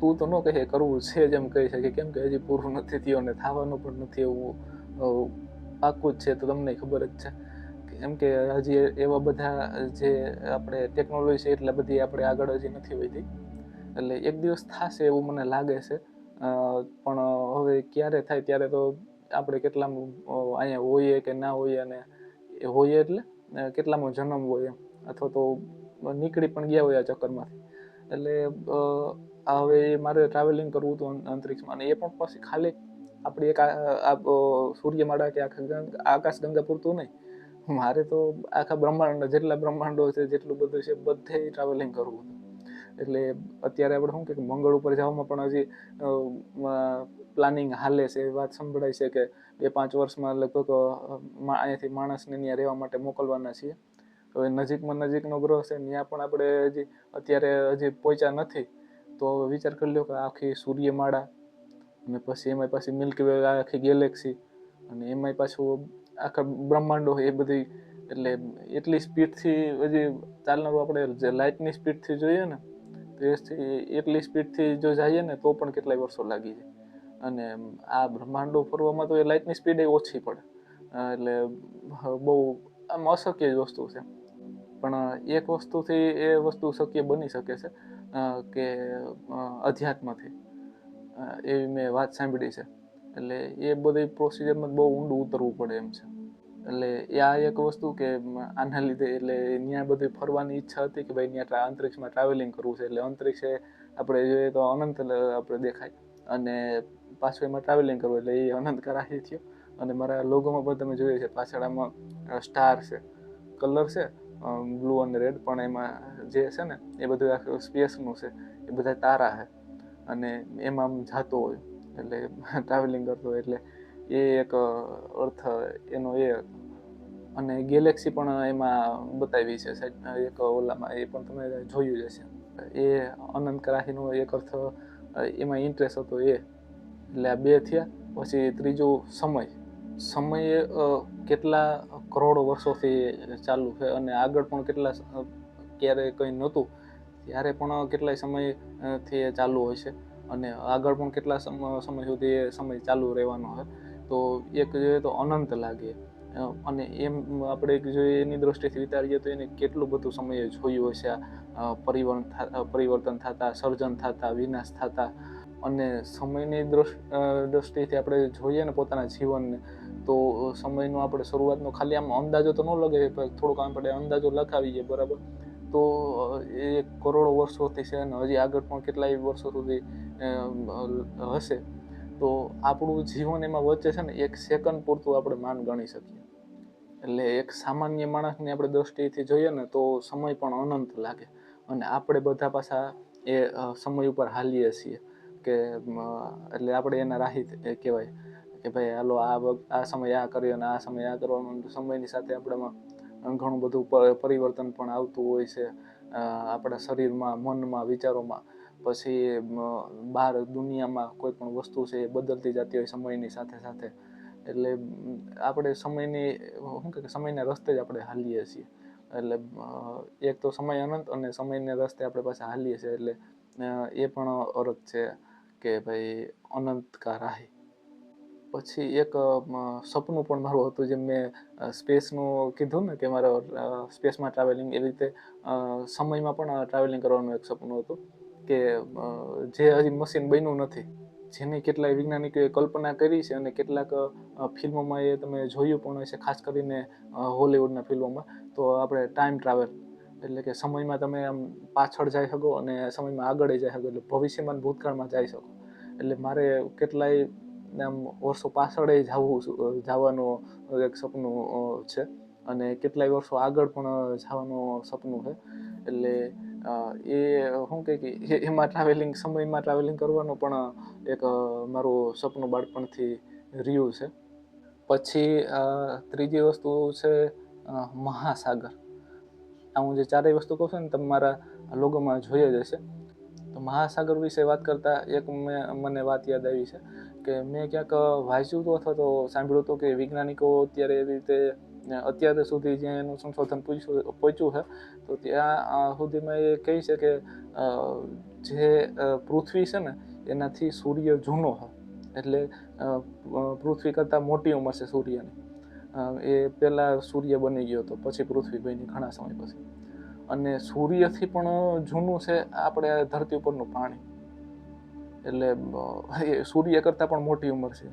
તું તો ન કહે, કરવું છે જ એમ કહી શકે, કેમ કે હજી પૂરું નથી થયું અને થવાનું પણ નથી એવું પાક્કું જ છે. તો તમને ખબર જ છે કેમ કે હજી એવા બધા જે આપણે ટેકનોલોજી છે એટલા બધી આપણે આગળ હજી નથી વધી. એટલે એક દિવસ થશે એવું મને લાગે છે, પણ હવે ક્યારે થાય ત્યારે તો આપણે કેટલામાં અહીંયા હોઈએ કે ના હોઈએ, અને હોઈએ એટલે કેટલામાં જન્મ હોય અથવા તો નીકળી પણ ગયા હોય આ ચક્કરમાંથી. એટલે હવે મારે ટ્રાવેલિંગ કરવું હતું અંતરિક્ષમાં, અને એ પણ પછી ખાલી આપણી એક સૂર્યમાળા કે આકાશ ગંગા પૂરતું નહીં, મારે તો આખા બ્રહ્માંડ જેટલા બ્રહ્માંડો છે જેટલું બધું છે બધે ટ્રાવેલિંગ કરવું હતું. એટલે અત્યારે આપણે શું કે મંગળ ઉપર જવામાં પણ હજી પ્લાનિંગ હાલે છે. વાત સંભળાય છે કે 2-5 વર્ષમાં લગભગ અહીંયાથી માણસને ત્યાં રહેવા માટે મોકલવાના છીએ. હવે નજીકમાં નજીકનો ગ્રહ છે ત્યાં પણ આપણે હજી અત્યારે પહોંચ્યા નથી. તો વિચાર કરી લો કે આખી સૂર્યમાળા અને પછી એમાં પાછી મિલ્કી વે આખી ગેલેક્સી અને એમાંય પાછું આખા બ્રહ્માંડો એ બધી, એટલે એટલી સ્પીડથી હજી ચાલનારું આપણે જે લાઇટની સ્પીડથી જોઈએ ને તો એટલી સ્પીડથી જો જઈએ ને તો પણ કેટલાય વર્ષો લાગી જાય. અને આ બ્રહ્માંડો ફરવામાં તો એ લાઇટની સ્પીડ ઓછી પડે, એટલે બહુ આમ અશક્ય જ વસ્તુ છે. પણ એક વસ્તુથી એ વસ્તુ શક્ય બની શકે છે કે અધ્યાત્મથી, એવી મેં વાત સાંભળી છે. એટલે એ બધી પ્રોસિજરમાં બહુ ઊંડું ઉતરવું પડે એમ છે. એટલે આ એક વસ્તુ કે આના લીધે એટલે ત્યાં બધી ફરવાની ઈચ્છા હતી કે ભાઈ ત્યાં અંતરિક્ષમાં ટ્રાવેલિંગ કરવું છે. એટલે અંતરિક્ષે આપણે જોઈએ તો અનંત આપણે દેખાય અને પાછું એમાં ટ્રાવેલિંગ કરવું એટલે એ અનંત કરાવી થયો. અને મારા લોગોમાં પણ તમે જોઈએ છે પાછળ આમાં સ્ટાર છે, કલર છે બ્લુ અને રેડ, પણ એમાં જે છે ને એ બધું આખું સ્પેસનું છે, એ બધા તારા છે અને એમાં આમ જાતો હોય એટલે ટ્રાવેલિંગ કરતો હોય. એટલે એ એક અર્થ એનો એ. અને ગેલેક્સી પણ એમાં બતાવી છે એક ઓલામાં, એ પણ તમે જોયું જ હશે. એ અનંત કરાહીનો એક અર્થ એમાં ઇન્ટરેસ્ટ હતો એ. એટલે આ બે થયા. પછી ત્રીજું સમય કેટલા કરોડો વર્ષોથી ચાલુ છે અને આગળ પણ કેટલા ક્યારે કંઈ નહોતું ત્યારે પણ કેટલાય સમયથી ચાલુ હોય છે અને આગળ પણ કેટલા સમય સુધી એ સમય ચાલુ રહેવાનો હોય. તો એક જોઈએ તો અનંત લાગે, અને એમ આપણે જોઈએ એની દ્રષ્ટિથી વિચારીએ તો એને કેટલું બધું સમયે જોયું હશે આ પરિવર્તન થતા, સર્જન થતા, વિનાશ થતા. અને સમયની દ્રષ્ટિથી આપણે જોઈએ ને પોતાના જીવનને, તો સમયનો આપણે શરૂઆતનો ખાલી આમ અંદાજો તો ન લગાવીએ, થોડોક આપણે અંદાજો લખાવીએ બરાબર, તો એ કરોડો વર્ષોથી છે અને હજી આગળ પણ કેટલાય વર્ષો સુધી હશે. તો આપણું જીવન એમાં વચ્ચે છે ને 1 સેકન્ડ પૂરતું આપણે માન ગણી શકીએ. એટલે એક સામાન્ય માણસની આપણે દ્રષ્ટિથી જોઈએ ને તો સમય પણ અનંત લાગે. અને આપણે બધા પાછા એ સમય ઉપર હાલીએ છીએ કે એટલે આપણે એના રાહી કહેવાય કે ભાઈ હાલો આ સમય આ કર્યો અને આ સમય આ કરવાનું. સમયની સાથે આપણામાં ઘણું બધું પરિવર્તન પણ આવતું હોય છે આપણા શરીરમાં, મનમાં, વિચારોમાં. પછી બહાર દુનિયામાં કોઈ પણ વસ્તુ છે એ બદલતી જતી હોય સમયની સાથે સાથે. એટલે આપણે સમયના રસ્તે જ આપણે હાલીએ છીએ. એટલે એક તો સમય અનંત અને સમયને રસ્તે આપણે પાછા હાલીએ છીએ. એટલે એ પણ અર્થ છે કે ભાઈ અનંત કા રાહી. પછી એક સપનું પણ મારું હતું, જેમ મેં સ્પેસનું કીધું ને કે મારો સ્પેસમાં ટ્રાવેલિંગ, એવી રીતે સમયમાં પણ ટ્રાવેલિંગ કરવાનું એક સપનું હતું કે જે હજી મશીન બન્યું નથી, જેની કેટલાય વૈજ્ઞાનિકોએ કલ્પના કરી છે અને કેટલાક ફિલ્મોમાં એ તમે જોયું પણ હશે, ખાસ કરીને હોલિવૂડના ફિલ્મોમાં. તો આપણે ટાઈમ ટ્રાવેલ એટલે કે સમયમાં તમે આમ પાછળ જઈ શકો અને સમયમાં આગળ જઈ શકો, એટલે ભવિષ્યમાં ભૂતકાળમાં જઈ શકો. એટલે મારે કેટલાય આમ વર્ષો પાછળ જવાનું એક સપનું છે અને કેટલાય વર્ષો આગળ પણ જવાનું સપનું છે. એટલે એ શું કહે કે એમાં ટ્રાવેલિંગ, સમયમાં ટ્રાવેલિંગ કરવાનું પણ એક મારું સપનું બાળપણથી રહ્યું છે. પછી ત્રીજી વસ્તુ છે મહાસાગર. આ હું જે ચારેય વસ્તુ કહું છું ને, તમે મારા લોગોમાં જોઈ જ હશે. તો મહાસાગર વિશે વાત કરતા એક મને વાત યાદ આવી છે કે મેં ક્યાંક વાંચ્યું હતું અથવા તો સાંભળ્યું હતું કે વૈજ્ઞાનિકો અત્યારે એવી રીતે અત્યાર સુધી જ્યાં એનું સંશોધન પહોંચ્યું છે, તો ત્યાં સુધીમાં એ કહે છે કે જે પૃથ્વી છે ને એનાથી સૂર્ય જૂનો છે. એટલે પૃથ્વી કરતાં મોટી ઉંમર છે સૂર્યની. એ પહેલાં સૂર્ય બની ગયો હતો, પછી પૃથ્વી બની ઘણા સમય પછી. અને સૂર્યથી પણ જૂનું છે આપણે ધરતી ઉપરનું પાણી. એટલે એ સૂર્ય કરતાં પણ મોટી ઉંમર છે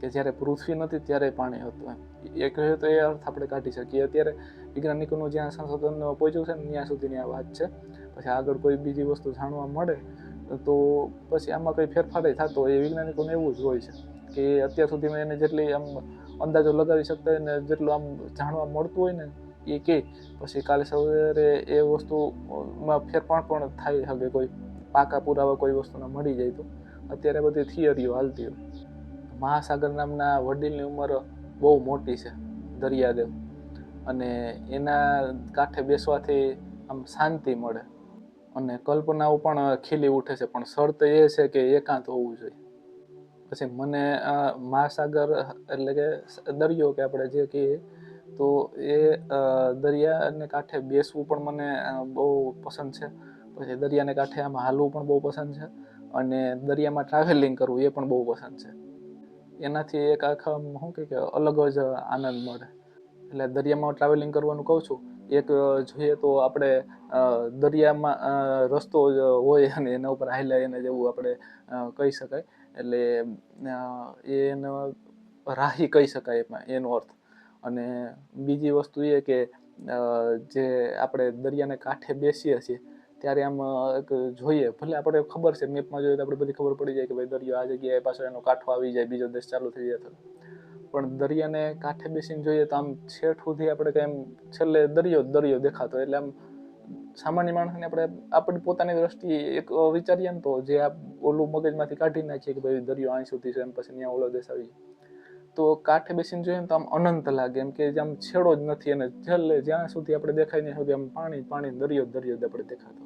કે જ્યારે પૃથ્વી નથી ત્યારે પાણી હતું એમ. એ કહે તો એ અર્થ આપણે કાઢી શકીએ. અત્યારે વૈજ્ઞાનિકોનું જ્યાં સંશોધન પહોંચ્યું છે ને ત્યાં સુધીની આ વાત છે. પછી આગળ કોઈ બીજી વસ્તુ જાણવા મળે તો પછી આમાં કંઈ ફેરફાર થતો હોય, એ વૈજ્ઞાનિકોને એવું જ હોય છે કે અત્યાર સુધીમાં એને જેટલી આમ અંદાજો લગાવી શકતા હોય ને, જેટલું આમ જાણવા મળતું હોય ને એ કે પછી કાલે સવારે એ વસ્તુમાં ફેરફાર પણ થાય શકે. કોઈ પાકા પુરાવા કોઈ વસ્તુના મળી જાય તો અત્યારે બધી થિયરીઓ હાલતી હોય. મહાસાગર નામના વડીલની ઉંમર બહુ મોટી છે, દરિયાદેવ, અને એના કાંઠે બેસવાથી આમ શાંતિ મળે અને કલ્પનાઓ પણ ખીલી ઉઠે છે. પણ શરત એ છે કે એકાંત હોવું જોઈએ. પછી મને મહાસાગર એટલે કે દરિયો કે આપણે જે કહીએ, તો એ દરિયાને કાંઠે બેસવું પણ મને બહુ પસંદ છે. પછી દરિયાને કાંઠે આમ હાલવું પણ બહુ પસંદ છે અને દરિયામાં ટ્રાવેલિંગ કરવું એ પણ બહુ પસંદ છે. એનાથી એક આખા શું કહે કે અલગ જ આનંદ મળે. એટલે દરિયામાં ટ્રાવેલિંગ કરવાનું કહું છું. એક જોઈએ તો આપણે દરિયામાં રસ્તો હોય અને એના ઉપર હાલ્યા એને જેવું આપણે કહી શકાય. એટલે એનો રાહી કહી શકાય એમાં, એનો અર્થ. અને બીજી વસ્તુ એ કે જે આપણે દરિયાને કાંઠે બેસીએ છીએ ત્યારે આમ એક જોઈએ, ભલે આપણે ખબર છે મેપમાં જોઈએ તો આપણે બધી ખબર પડી જાય કે ભાઈ દરિયો આ જગ્યાએ પાછો એનો કાંઠો આવી જાય, બીજો દેશ ચાલુ થઈ જાય. પણ દરિયાને કાંઠે બેસીને જોઈએ તો આમ છેઠ સુધી આપણે કંઈ એમ છેલ્લે દરિયો દેખાતો. એટલે આમ સામાન્ય માણસને આપણી પોતાની દ્રષ્ટિએ એક વિચારીએ ને તો જે ઓલું મગજમાંથી કાઢી નાખીએ કે ભાઈ દરિયો અહીં સુધી છે અને પછી ત્યાં ઓલો દેશ આવી જાય, તો કાંઠે બેસીને જોઈએ ને તો આમ અનંત લાગે, એમ કે આમ છેડો જ નથી. અને છેલ્લે જ્યાં સુધી આપણે દેખાય ત્યાં સુધી આમ પાણી દરિયો આપણે દેખાતો.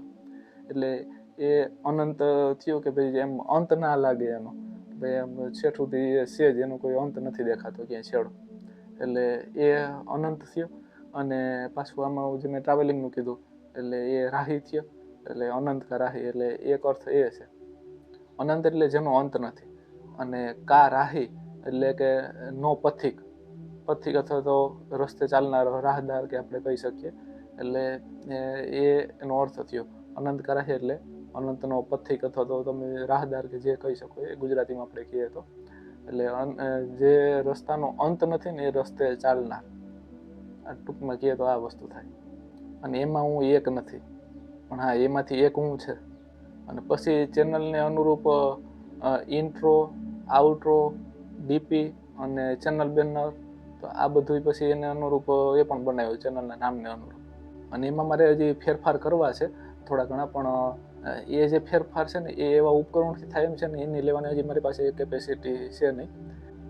એટલે એ અનંત થયો કે ભાઈ એમ અંત ના લાગે એનો, ભાઈ એમ છેઠ સુધી છે જ, એનો કોઈ અંત નથી દેખાતો ક્યાંય છેડો. એટલે એ અનંત થયો. અને પાછું આમાં જે મેં ટ્રાવેલિંગનું કીધું એટલે એ રાહી થયો. એટલે અનંત કા રાહી, એટલે એક અર્થ એ છે. અનંત એટલે જેનો અંત નથી, અને કા રાહી એટલે કે નો પથિક અથવા તો રસ્તે ચાલનારો રાહદાર કે આપણે કહી શકીએ. એટલે એનો અર્થ થયો અનંત કા રાહી, એટલે અનંતનો પથિક અથવા તો તમે રાહદાર કે જે કહી શકો, એ ગુજરાતીમાં આપણે કહીએ તો. એટલે જે રસ્તાનો અંત નથી ને એ રસ્તે ચાલનાર, આ ટૂંકમાં કહીએ તો આ વસ્તુ થાય. અને એમાં હું એક નથી, પણ હા એમાંથી એક હું છે. અને પછી ચેનલને અનુરૂપ ઇન્ટ્રો, આઉટ્રો, ડીપી અને ચેનલ બેનર, તો આ બધું પછી એને અનુરૂપ એ પણ બનાવ્યું ચેનલના નામને અનુરૂપ. અને એમાં મારે હજી ફેરફાર કરવા છે થોડા ઘણા, પણ એ જે ફેરફાર છે ને એ એવા ઉપકરણથી થાય એમ છે ને, એની લેવાની હજી મારી પાસે કેપેસિટી છે નહીં.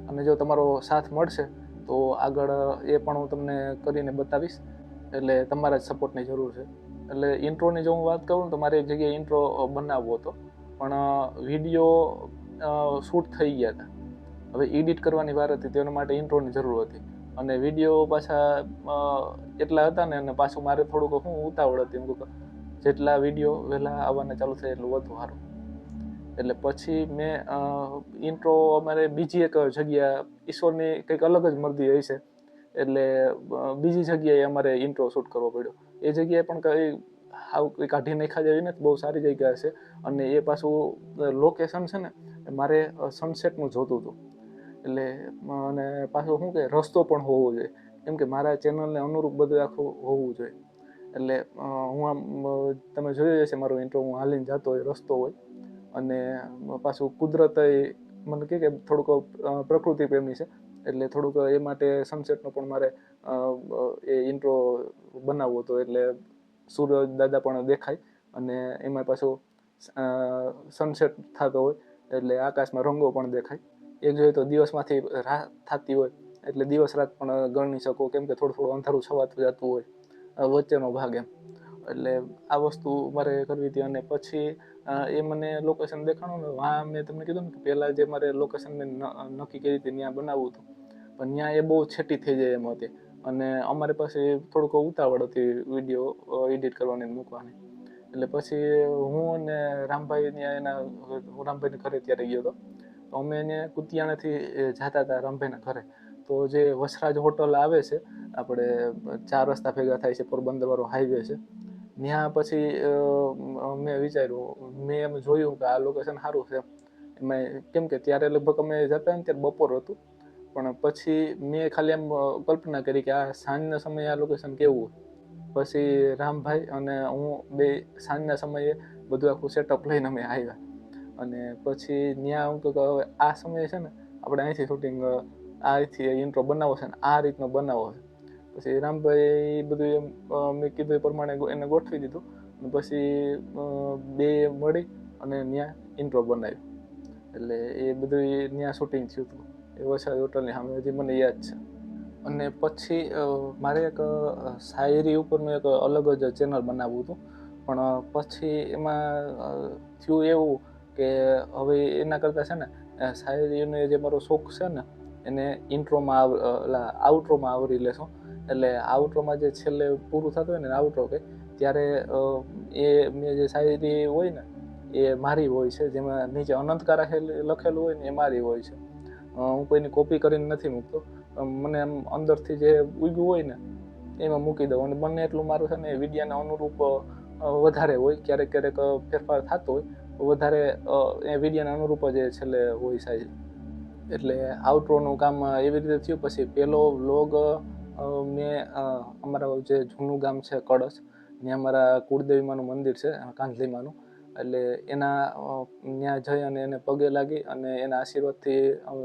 અને જો તમારો સાથ મળશે તો આગળ એ પણ હું તમને કરીને બતાવીશ. એટલે તમારા જ સપોર્ટની જરૂર છે. એટલે ઇન્ટ્રોની જો હું વાત કરું તો મારે એક જગ્યાએ ઇન્ટ્રો બનાવવો હતો, પણ વિડીયો શૂટ થઈ ગયા હતા. હવે એડિટ કરવાની વાર હતી, તેના માટે ઇન્ટ્રોની જરૂર હતી, અને વિડીયો પાછા એટલા હતા ને, અને પાછું મારે થોડુંક શું ઉતાવળ હતી, એમ જેટલા વિડીયો વહેલા આવવાના ચાલુ થાય એટલું વધુ સારું. એટલે પછી મેં ઇન્ટ્રો અમારે બીજી એક જગ્યા, ઈશ્વરની કંઈક અલગ જ મરજી હોય છે, એટલે બીજી જગ્યાએ અમારે ઇન્ટ્રો શૂટ કરવો પડ્યો. એ જગ્યાએ પણ કંઈ કંઈ કાઢી નાખ્યા જેવી નથી, બહુ સારી જગ્યા છે, અને એ પાછું લોકેશન છે ને મારે સનસેટનું જોતું હતું. એટલે અને પાછું શું કે રસ્તો પણ હોવો જોઈએ, કેમ કે મારા ચેનલને અનુરૂપ બધું આખું હોવું જોઈએ. એટલે હું આમ તમે જોયું હશે મારો ઇન્ટ્રો, હું હાલીને જતો હોય, રસ્તો હોય, અને પાછું કુદરત મને કે થોડુંક પ્રકૃતિ પ્રેમી છે, એટલે થોડુંક એ માટે સનસેટનો પણ મારે એ ઇન્ટ્રો બનાવવો હતો. એટલે સૂરજ દાદા પણ દેખાય, અને એમાં પાછું સનસેટ થતો હોય, એટલે આકાશમાં રંગો પણ દેખાય. એક જોઈએ તો દિવસમાંથી રાત થતી હોય, એટલે દિવસ રાત પણ ગણી શકો, કેમ કે થોડું થોડું અંધારું છવાતું જતું હોય વચ્ચેનો ભાગ એમ. એટલે આ વસ્તુ મારે કરવી હતી. અને પછી એ મને લોકેશન દેખાણું ને, વાં મેં તમને કીધું ને કે પહેલાં જે મારે લોકેશન મેં નક્કી કરી હતી ત્યાં બનાવવું હતું, પણ ત્યાં એ બહુ છેટી થઈ જાય એમ હતી, અને અમારી પાસે થોડુંક ઉતાવળ હતી વિડીયો એડિટ કરવાની મૂકવાની. એટલે પછી હું અને રામભાઈ ત્યાં હું રામભાઈને ઘરે ત્યારે ગયો હતો, તો અમે એને કુતિયાણાથી જતા હતા રામભાઈના ઘરે. તો જે વસરાજ હોટલ આવે છે, આપણે 4 રસ્તા ભેગા થાય છે, પોરબંદરવાળો હાઈવે છે, ત્યાં પછી મેં વિચાર્યું, મેં એમ જોયું કે આ લોકેશન સારું છે એમાં, કેમ કે ત્યારે લગભગ અમે જતા ને ત્યારે બપોર હતું, પણ પછી મેં ખાલી એમ કલ્પના કરી કે આ સાંજના સમયે આ લોકેશન કેવું. પછી રામભાઈ અને હું બે સાંજના સમયે બધું આખું સેટઅપ લઈને અમે આવ્યા, અને પછી ત્યાં હું તો હવે આ સમયે છે ને આપણે અહીંથી શૂટિંગ, અહીંથી ઇન્ટ્રો બનાવો છે ને આ રીતનો બનાવો છે. પછી રામભાઈ બધું એમ મેં કીધું એ પ્રમાણે એને ગોઠવી દીધું, અને પછી બે મળી અને ત્યાં ઇન્ટ્રો બનાવ્યું. એટલે એ બધું ત્યાં શૂટિંગ થયું હતું, એ વરસાદ હોટલની સામે, હજી મને યાદ છે. અને પછી મારે એક શાયરી ઉપરનું એક અલગ જ ચેનલ બનાવવું હતું, પણ પછી એમાં થયું એવું કે હવે એના કરતાં છે ને શાયરીનો જે મારો શોખ છે ને એને ઇન્ટ્રોમાં આઉટ્રોમાં આવરી લેશો. એટલે આઉટ્રોમાં જે છેલ્લે પૂરું થતું હોય ને આઉટ્રો કે, ત્યારે એ મેં જે શાયરી હોય ને એ મારી હોય છે, જેમાં નીચે અનંતકારા લખેલું હોય ને એ મારી હોય છે. હું કોઈની કોપી કરીને નથી મૂકતો, મને એમ અંદરથી જે ઉગ્યું હોય ને એમાં મૂકી દઉં, અને બંને એટલું મારું છે ને વિડીયાના અનુરૂપ વધારે હોય, ક્યારેક ક્યારેક ફેરફાર થતો હોય, વધારે એ વિડીયાના અનુરૂપ જ છેલ્લે હોય સાહેબ. એટલે આઉટ્રોનું કામ એવી રીતે થયું. પછી પહેલો વ્લોગ મેં અમારા જે જૂનું ગામ છે કળશ, ત્યાં અમારા કુળદેવીમાનું મંદિર છે કાંધલીમાનું, એટલે એના ત્યાં જઈ અને એને પગે લાગી અને એના આશીર્વાદથી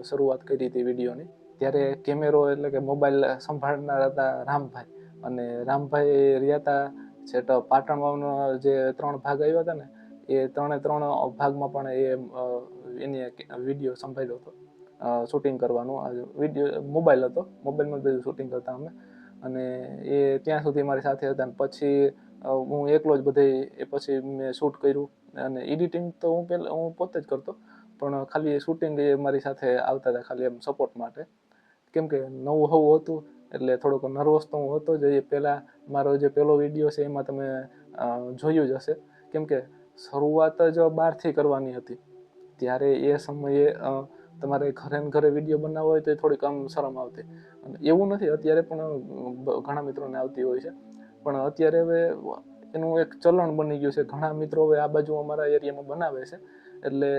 શરૂઆત કરી હતી વિડીયોની. ત્યારે કેમેરો એટલે કે મોબાઈલ સંભાળનાર હતા રામભાઈ, અને રામભાઈ રહ્યા હતા છેટ પાટણનો જે 3 ભાગ આવ્યા હતા ને એ 3 ભાગમાં પણ એની વિડીયો સંભાળ્યો હતો, શૂટિંગ કરવાનું. વિડીયો મોબાઈલ હતો, મોબાઈલમાં બધું શૂટિંગ કરતા અમે, અને એ ત્યાં સુધી મારી સાથે હતા. પછી હું એકલો જ બધે એ પછી મેં શૂટ કર્યું, અને એડિટિંગ તો હું પોતે જ કરતો, પણ ખાલી શૂટિંગ એ મારી સાથે આવતા હતા ખાલી એમ સપોર્ટ માટે, કેમ કે નવું હવું હતું એટલે થોડોક નર્વસ તો હું હતો જ. એ પહેલાં મારો જે પહેલો વિડીયો છે એમાં તમે જોયું જ હશે, કેમ કે શરૂઆત જ બહારથી કરવાની હતી, ત્યારે એ સમયે તમારે ઘરે ને ઘરે વિડીયો બનાવવો હોય તો થોડીક આમ શરમ આવતી. અને એવું નથી, અત્યારે પણ ઘણા મિત્રોને આવતી હોય છે, પણ અત્યારે હવે એનું એક ચલણ બની ગયું છે. ઘણા મિત્રો હવે આ બાજુ અમારા એરિયામાં બનાવે છે, એટલે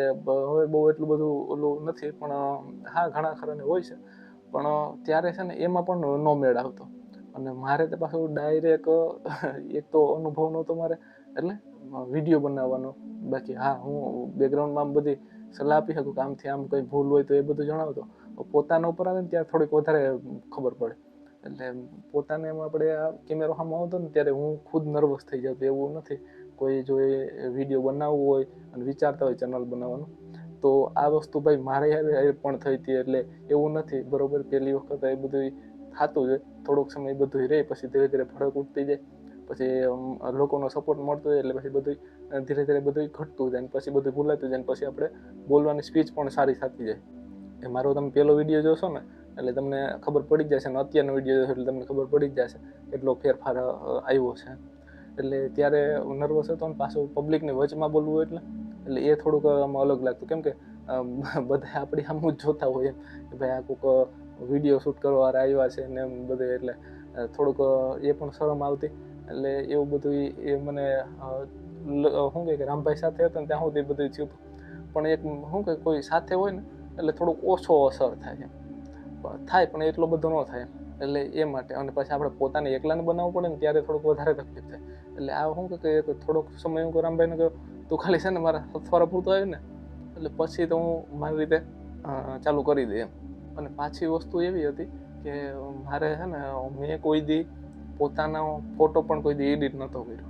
હવે બહુ એટલું બધું ઓલું નથી, પણ હા ઘણા ખરાને હોય છે. પણ ત્યારે છે ને એમાં પણ નો મેળ આવતો, અને મારે તો પાછું ડાયરેક્ટ એક તો અનુભવ નહોતો મારે, એટલે વિડીયો બનાવવાનો. બાકી હા, હું બેકગ્રાઉન્ડમાં આમ બધી સલાહ આપી શકું કે આમથી આમ કંઈ ભૂલ હોય તો એ બધું જણાવતો. પોતાના ઉપર આવે ને ત્યારે થોડીક વધારે ખબર પડે. એટલે પોતાને એમ આપણે આ કેમેરો સામે આવતો ને ત્યારે હું ખુદ નર્વસ થઈ જતો. એવું નથી, કોઈ જો એ વિડીયો બનાવવું હોય અને વિચારતા હોય ચેનલ બનાવવાનું, તો આ વસ્તુ ભાઈ મારે પણ થઈ હતી. એટલે એવું નથી, બરોબર પહેલી વખત એ બધું થતું જ, થોડોક સમય બધું રહે, પછી ધીરે ધીરે ભડક ઉઠતી જાય, પછી લોકોનો સપોર્ટ મળતો જાય, એટલે પછી બધું ધીરે ધીરે બધું ઘટતું જાય, પછી બધું ભૂલાતું જાય, પછી આપણે બોલવાની સ્પીચ પણ સારી થતી જાય. એ મારો તમે પહેલો વિડીયો જોશો ને એટલે તમને ખબર પડી જ જશે, અને અત્યારનો વિડીયો જોશો એટલે તમને ખબર પડી જ જશે એટલો ફેરફાર આવ્યો છે. એટલે ત્યારે નર્વસ હતો ને પાછું પબ્લિકની વચમાં બોલવું એટલે એ થોડુંક આમાં અલગ લાગતું, કેમ કે બધા આપણી સામે જ જોતા હોય કે ભાઈ આ કોઈક વિડીયો શૂટ કરવાવાળા આવ્યા છે ને એમ બધે, એટલે થોડુંક એ પણ શરમ આવતી. એટલે એવું બધું એ મને શું કહે કે રામભાઈ સાથે હતા ને ત્યાં સુધી બધું થયું હતું, પણ એક શું કહે કોઈ સાથે હોય ને એટલે થોડુંક ઓછો અસર થાય પણ એટલો બધો ન થાય. એટલે એ માટે, અને પછી આપણે પોતાને એકલાને બનાવવું પડે ને ત્યારે થોડુંક વધારે તકલીફ થાય. એટલે આ શું કે થોડોક સમય હું રામભાઈને કહ્યું તું ખાલી છે ને મારા સથવારા પૂરતો આવ્યું ને એટલે પછી તો હું મારી રીતે ચાલુ કરી દે એમ. અને પાછી વસ્તુ એવી હતી કે મારે છે ને મેં કોઈ દી પોતાનો ફોટો પણ કોઈ દી એડિટ નહોતો કર્યો,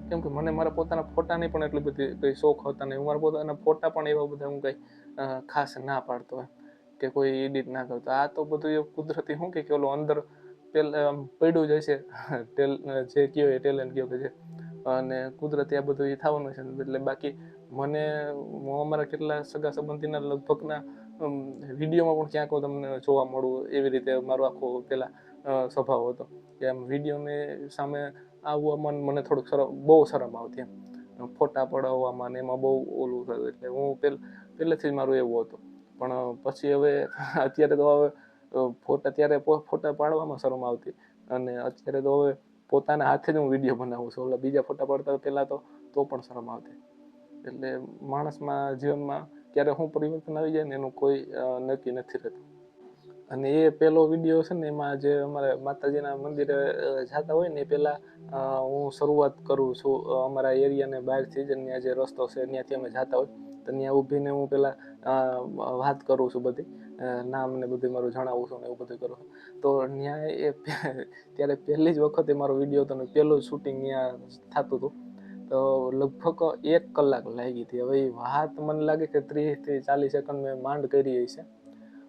કેમ કે મને મારા પોતાના ફોટાની પણ એટલી બધી કંઈ શોખ હતા નહીં. હું મારા પોતાના ફોટા પણ એવા બધા હું કંઈ ખાસ ના પાડતો હોય કે કોઈ એડિટ ના કરતો. આ તો બધું એ કુદરતી શું કે ઓલું અંદર પેલા પડ્યું જાય છે જે કયો એ ટેલેન્ટ કયો કે છે, અને કુદરતી આ બધું એ થવાનું છે. એટલે બાકી મને હું અમારા કેટલા સગા સંબંધીના લગભગના વિડીયોમાં પણ ક્યાંક તમને જોવા મળવું, એવી રીતે મારો આખો પેલા સ્વભાવ હતો કે આમ વિડીયોની સામે આવવામાં મને થોડુંક બહુ શરમ આવતી એમ, ફોટા પડાવવામાં ને એમાં બહુ ઓલું થયું. એટલે હું પહેલેથી જ મારું એવું હતું. પણ પછી હવે અત્યારે તો હવે ત્યારે ફોટા પાડવામાં શરમ આવતી, અને અત્યારે તો હવે પોતાના હાથે જ હું વિડીયો બનાવું છું. એટલે બીજા ફોટા પાડતા પહેલાં તો પણ શરમ આવતી. એટલે માણસમાં જીવનમાં ક્યારે શું પરિવર્તન આવી જાય ને એનું કોઈ નક્કી નથી રહેતું. અને એ પહેલો વિડીયો છે ને એમાં જે અમારે માતાજીના મંદિરે જતા હોય ને એ પહેલાં હું શરૂઆત કરું છું અમારા એરિયાને બહારથી જ, ત્યાં જે રસ્તો છે ત્યાંથી અમે જતા હોય તો ત્યાં ઊભીને હું પહેલાં વાત કરું છું, બધી નામ ને બધું મારું જણાવું છું ને એવું બધું કરું છું. તો ત્યાં ત્યારે પહેલી જ વખતે મારો વિડીયો હતો ને પહેલું શૂટિંગ ત્યાં થતું હતું. તો લગભગ 1 કલાક લાગી હતી. હવે એ વાત મને લાગે કે 30 થી 40 સેકન્ડ મેં માંડ કરી હશે,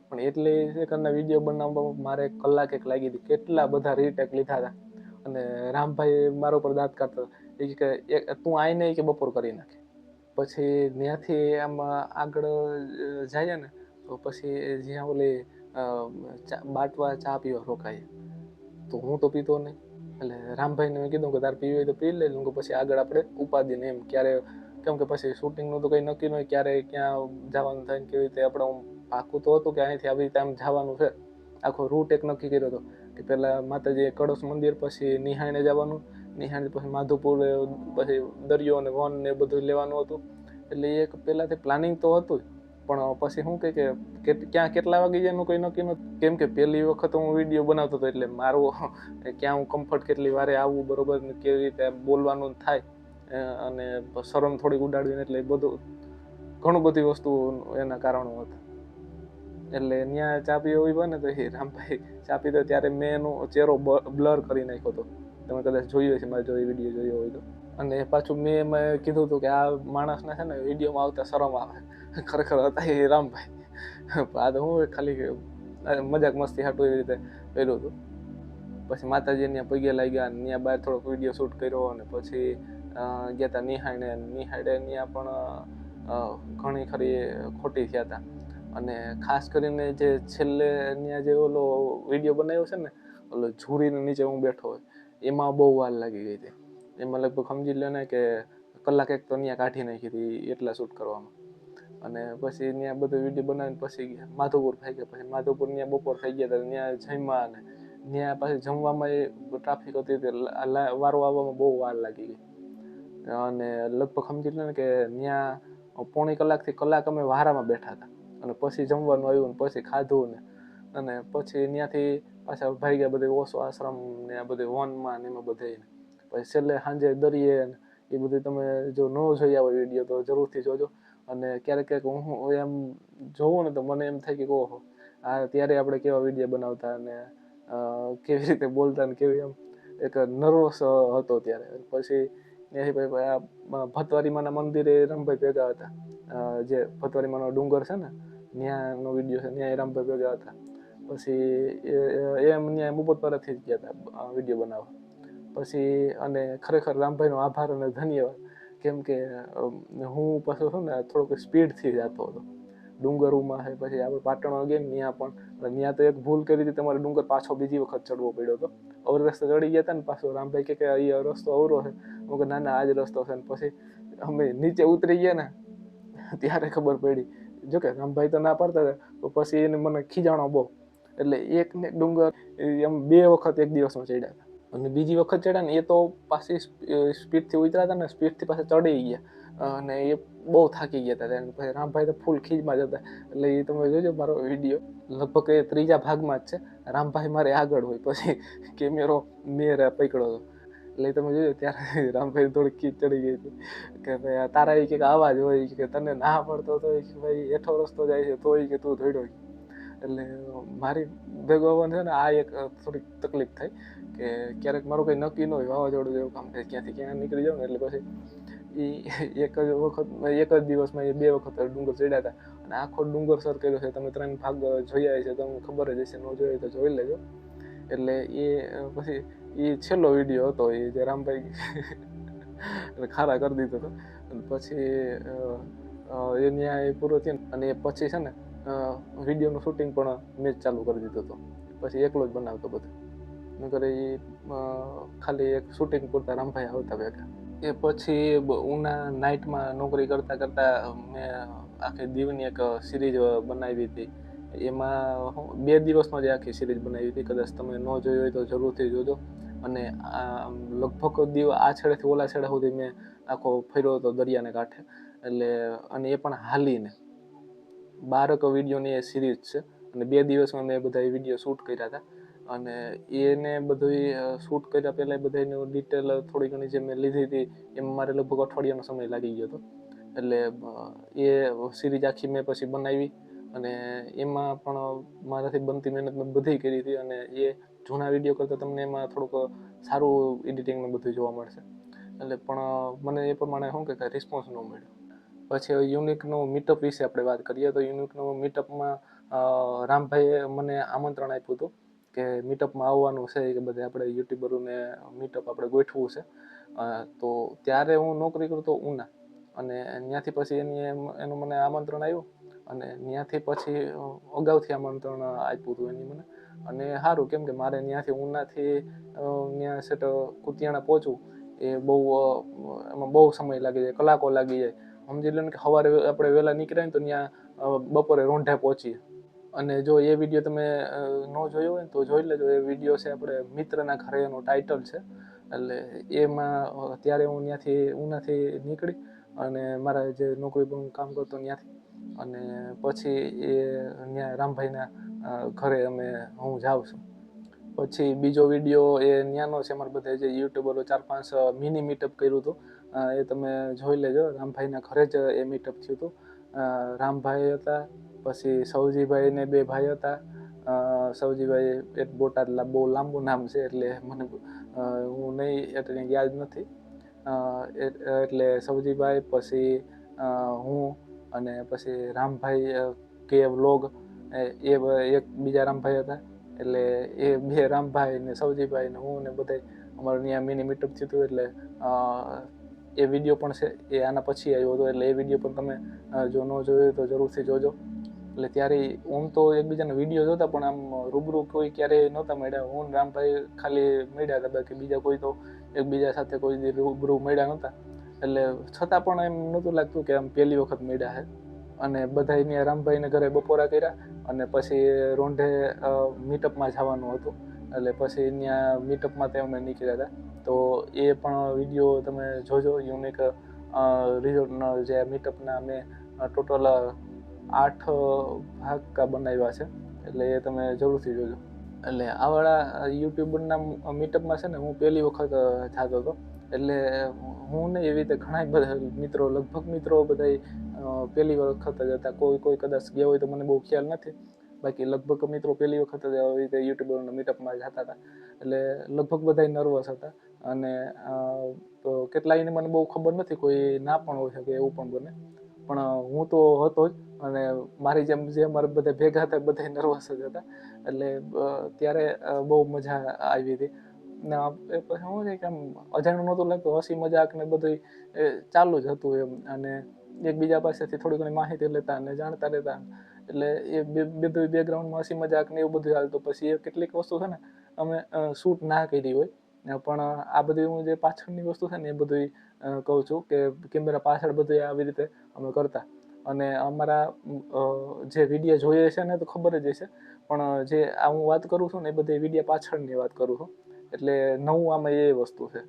પણ એટલી સેકન્ડના વિડીયો બનાવવામાં મારે 1 કલાક લાગી હતી. કેટલા બધા રીટેક લીધા હતા. અને રામભાઈ મારા ઉપર દાંત કાઢતા હતા કે તું આઈને કે બપોર કરી નાખે. પછી ત્યાંથી આમ આગળ જઈએ ને તો પછી જ્યાં ઓલી બાટવા ચા પીવા રોકાય, તો હું તો પીતો નહીં. એટલે રામભાઈને મેં કીધું કે તારે પીવી હોય તો પી લે, પછી આગળ આપણે ઉપાધિને એમ ક્યારે, કેમ કે પછી શૂટિંગનું તો કંઈ નક્કી ન હોય ક્યારે ક્યાં જવાનું થાય ને કેવી રીતે. આપણે પાકું તો હતું કે અહીંથી આવી રીતે આમ જવાનું છે. આખો રૂટ એક નક્કી કર્યો હતો કે પહેલાં માતાજી કળશ મંદિર, પછી નિહાળે જવાનું, નિહાળે પછી માધુપુર, પછી દરિયો અને વન ને બધું લેવાનું હતું. એટલે એક પહેલાંથી પ્લાનિંગ તો હતું જ, પણ પછી શું કહે કે ક્યાં કેટલા વાગે જાય એનું કંઈ નક્કી નહોતું. કેમ કે પહેલી વખત હું વિડીયો બનાવતો હતો એટલે મારું ક્યાં હું કમ્ફર્ટ કેટલી વારે આવવું બરોબર ને કેવી રીતે બોલવાનું થાય, અને શરમ થોડીક ઉડાડવીને, એટલે બધું ઘણું બધી વસ્તુ એના કારણો હતા. એટલે ત્યાં ચા પીવા ઉભા ને તો એ રામભાઈ ચા પીતો ત્યારે મેં એનો ચહેરો બ્લર કરી નાખ્યો હતો. તમે કદાચ જોયો છે, મારે જો એ વિડીયો જોયો હોય તો. અને પાછું મેં એમાં કીધું હતું કે આ માણસને છે ને વિડીયોમાં આવતા શરમ આવે. ખરેખર હતા એ રામભાઈ. આ તો હું ખાલી મજાક મસ્તી હાટું એવી રીતે કર્યું હતું. પછી માતાજી ત્યાં પગે લાગ્યા, ત્યાં બહાર થોડોક વિડીયો શૂટ કર્યો, અને પછી ગયા હતા નિહાળે ત્યાં પણ ઘણી ખરી ખોટી થયા હતા. અને ખાસ કરીને જે છેલ્લે ત્યાં જે ઓલો વિડીયો બનાવ્યો છે ને, ઓલો ઝૂરીને નીચે હું બેઠો હોય, એમાં બહુ વાર લાગી ગઈ હતી. એમાં લગભગ સમજી લો ને કે 1 કલાક તો ત્યાં કાઢી નાખી હતી એટલા શૂટ કરવામાં. અને પછી ત્યાં બધું વિડીયો બનાવીને પછી માધવપુર થઈ ગયા. પછી માધવપુર ત્યાં બપોર થઈ ગયા હતા, ત્યાં જમ્યા, અને ત્યાં પાછી જમવામાં એ ટ્રાફિક હતી, વારો આવવામાં બહુ વાર લાગી ગઈ. અને લગભગ સમજી લો ને કે ત્યાં 1.25 કલાકથી કલાક અમે વારામાં બેઠા હતા. અને પછી જમવાનું આવ્યું ને પછી ખાધું ને, અને પછી ત્યાંથી પાછા ભાઈ બધે ઓશો આશ્રમ ને આ બધે વનમાં ને એમાં બધે. પછી છેલ્લે સાંજે દરિયે એ બધું તમે જો ન જોયા હોય વિડીયો તો જરૂરથી જોજો. અને ક્યારેક હું એમ જોઉં ને તો મને એમ થાય કે ઓહો, આ ત્યારે આપણે કેવા વિડીયો બનાવતા અને કેવી રીતે બોલતા ને કેવી એમ એક નર્વસ હતો ત્યારે. પછી ત્યાંથી આ ભતવારીમાના મંદિરે રામભાઈ ભેગા હતા, જે ભતવારીમાનો ડુંગર છે ને ત્યાંનો વિડીયો છે, ત્યાં રામભાઈ ભેગા હતા. પછી એમ ત્યાં મુપતપરાથી જ ગયા હતા વિડીયો બનાવવા. પછી અને ખરેખર રામભાઈનો આભાર અને ધન્યવાદ, કેમ કે હું પાછો છું ને થોડોક સ્પીડથી જતો હતો. ડુંગરોમાં છે, પછી આપણે પાટણ ગયા ને ત્યાં પણ ત્યાં તો એક ભૂલ કરી હતી, તમારે ડુંગર પાછો બીજી વખત ચડવો પડ્યો હતો. અવર રસ્તે ચડી ગયા હતા ને પાછો રામભાઈ કે અહીંયા રસ્તો અવરો છે. હું કે ના ના આ જ રસ્તો છે. ને પછી અમે નીચે ઉતરી ગયા ને ત્યારે ખબર પડી. જોકે રામભાઈ તો ના પાડતા હતા, તો પછી એને મને ખીજાણો બહુ. એટલે એક ને ડુંગર એમ 2 વખત એક દિવસમાં ચડ્યા હતા. અને બીજી વખત ચડ્યા ને એ તો પાછી સ્પીડથી ઉતર્યા હતા ને સ્પીડથી પાછા ચડી ગયા, અને એ બહુ થાકી ગયા હતા. પછી રામભાઈ તો ફૂલ ખીજમાં જ હતા. એટલે એ તમે જોજો મારો વિડીયો, લગભગ એ 3જા ભાગમાં જ છે. રામભાઈ મારે આગળ હોય, પછી કેમેરો મેં પકડ્યો હતો. એટલે તમે જોજો ત્યારે રામભાઈ થોડી ખીજ ચડી ગઈ હતી કે ભાઈ તારા એ કંઈક આવાજ હોય કે તને ના પડતો તો ભાઈ હેઠો રસ્તો જાય છે તોય કે તું ધોડ્યો. એટલે મારી ભેગો આવવાનું છે ને આ એક થોડીક તકલીફ થઈ કે ક્યારેક મારું કંઈ નક્કી ન હોય, વાવાઝોડું જેવું કામ થાય, ક્યાંથી ક્યાં નીકળી જાવ ને. એટલે પછી એ એક જ દિવસમાં એ 2 વખત ડુંગર ચડ્યા હતા. અને આખો ડુંગર સર કર્યો છે. તમે 3 ભાગ જોયા છે, તમને ખબર જ હશે, ન જોઈ તો જોઈ લેજો. એટલે એ પછી એ છેલ્લો વિડીયો હતો એ જે રામભાઈ ખારા કરી દીધો હતો. પછી એ ત્યાં પૂરો થયો અને એ પછી છે ને વિડીયોનું શૂટિંગ પણ મેં જ ચાલુ કરી દીધું હતું. પછી એકલો જ બનાવતો બધું, નકર એ ખાલી એક શૂટિંગ પૂરતા રામભાઈ આવતા ભેગા. એ પછી ઉના નાઇટમાં નોકરી કરતાં કરતાં મેં આખી દીવની એક સિરીઝ બનાવી હતી. એમાં 2 દિવસમાં જ આખી સિરીઝ બનાવી હતી. કદાચ તમે ન જોઈ હોય તો જરૂરથી જોજો. અને લગભગ દીવ આ છેડેથી ઓલા છેડા સુધી મેં આખો ફર્યો હતો દરિયાને કાંઠે. એટલે અને એ પણ હાલીને 12 વિડીયોની એ સિરીઝ છે. અને 2 દિવસમાં મેં બધા વિડીયો શૂટ કર્યા હતા. અને એને બધું શૂટ કર્યા પહેલાં બધાની ડિટેલ થોડી ઘણી જે મેં લીધી હતી એમાં મારે લગભગ અઠવાડિયાનો સમય લાગી ગયો હતો. એટલે એ સિરીઝ આખી મેં પછી બનાવી. અને એમાં પણ મારાથી બનતી મહેનત મેં બધી કરી હતી. અને એ જૂના વિડીયો કરતાં તમને એમાં થોડુંક સારું એડિટિંગને બધું જોવા મળશે. એટલે પણ મને એ પ્રમાણે શું કે રિસ્પોન્સ ન મળ્યો. પછી યુનિકનું મીટઅપ વિશે આપણે વાત કરીએ તો યુનિકનું મીટઅપમાં રામભાઈએ મને આમંત્રણ આપ્યું હતું કે મીટઅપમાં આવવાનું છે કે બધે આપણે યુટ્યુબરોને મીટઅપ આપણે ગોઠવું છે. તો ત્યારે હું નોકરી કરતો ઉના, અને ત્યાંથી પછી એનું મને આમંત્રણ આવ્યું. અને ત્યાંથી પછી અગાઉથી આમંત્રણ આપ્યું હતું એની મને. અને સારું, કેમ કે મારે ત્યાંથી ઉનાથી ત્યાં સેટ કુતિયાણા પહોંચવું એ એમાં બહુ સમય લાગી જાય, કલાકો લાગી જાય. સમજી લો ને કે સવારે આપણે વહેલા નીકળ્યા ને તો ત્યાં બપોરે રોંઢે પહોંચીએ. અને જો એ વિડીયો તમે ન જોયો હોય ને તો જોઈ લેજો. એ વિડીયો છે આપણે મિત્રના ઘરે, એનું ટાઇટલ છે. એટલે એમાં ત્યારે હું ત્યાંથી ઉનાથી નીકળી અને મારા જે નોકરી પર હું કામ કરતો ત્યાંથી, અને પછી એ ત્યાં રામભાઈના ઘરે હું જાઉં છું. પછી બીજો વિડીયો એ ત્યાંનો છે. અમારે બધા જે યુટ્યુબરો 4-5 મિની મીટઅપ કર્યું હતું, એ તમે જોઈ લેજો. રામભાઈના ઘરે જ એ મીટઅપ થયું હતું. રામભાઈ હતા, પછી સૌજીભાઈ ને 2 ભાઈ હતા. સૌજીભાઈ એક બોટાદ, બહુ લાંબુ નામ છે એટલે મને હું નહીં એટલે યાદ નથી. એટલે સૌજીભાઈ, પછી હું, અને પછી રામભાઈ કે વ્લોગ, એ એક બીજા રામભાઈ હતા. એટલે એ 2 રામભાઈ ને સૌજીભાઈ ને હું ને બધા અમારે ત્યાં મિની મીટઅપ થયું હતું. એટલે એ વિડીયો પણ છે એ આના પછી આવ્યો હતો. એટલે એ વિડીયો પણ તમે જો ન જોયો તો જરૂરથી જોજો. એટલે ત્યારે આમ તો એકબીજાના વિડીયો જોતા પણ આમ રૂબરૂ કોઈ ક્યારેય નહોતા મળ્યા. હું રામભાઈ ખાલી મળ્યા હતા, બાકી બીજા કોઈ તો એકબીજા સાથે કોઈ રૂબરૂ મળ્યા નહોતા. એટલે છતાં પણ એમ નહોતું લાગતું કે આમ પહેલી વખત મળ્યા છે. અને બધા અહીંયા રામભાઈને ઘરે બપોરા કર્યા અને પછી રોંઢે મીટઅપમાં જવાનું હતું. એટલે પછી ત્યાં મીટઅપમાં તે અમે નીકળ્યા હતા. તો એ પણ વિડીયો તમે જોજો. યુનિક રિઝોર્ટના જે મીટઅપના મેં ટોટલ 8 ભાગ બનાવ્યા છે. એટલે એ તમે જરૂરથી જોજો. એટલે આવાળા યુટ્યુબરના મીટઅપમાં છે ને હું પહેલી વખત જતો હતો. એટલે હું નહીં, એવી રીતે ઘણા બધા મિત્રો, લગભગ મિત્રો બધા પહેલી વખત જ હતા. કોઈ કદાચ ગયા હોય તો મને બહુ ખ્યાલ નથી. બાકી લગભગ મિત્રો પહેલી વખત જ આવી રીતે યુટ્યુબરના મીટઅપમાં જતા હતા. એટલે લગભગ બધા નર્વસ હતા. અને તો કેટલાયને મને બહુ ખબર નથી, કોઈ ના પણ હોઈ શકે, એવું પણ બને. પણ હું તો હતો જ. અને મારી જેમ જે અમારે બધા ભેગા હતા બધા નર્વસ જ હતા. એટલે ત્યારે બહુ મજા આવી હતી. પછી શું છે કે આમ અજાણ્યું નહોતું લાગતું, હસી મજાક ને બધું ચાલુ જ હતું એમ. અને એકબીજા પાસેથી થોડી ઘણી માહિતી લેતા અને જાણતા રહેતા. એટલે એ બધું બેકગ્રાઉન્ડમાં હસી મજાક ને એવું બધું હાલતું. પછી એ કેટલીક વસ્તુ છે ને અમે શૂટ ના કરી હોય, પણ આ બધી હું જે પાછળની વસ્તુ છે ને એ બધી કહું છું કે કેમેરા પાછળ બધું આવી રીતે અમે કરતા. અને અમારા જે વિડીયો જોઈએ છે ને તો ખબર જ હશે, પણ જે આ હું વાત કરું છું ને એ બધી વિડીયો પાછળની વાત કરું છું. એટલે નવું આમાં એ વસ્તુ છે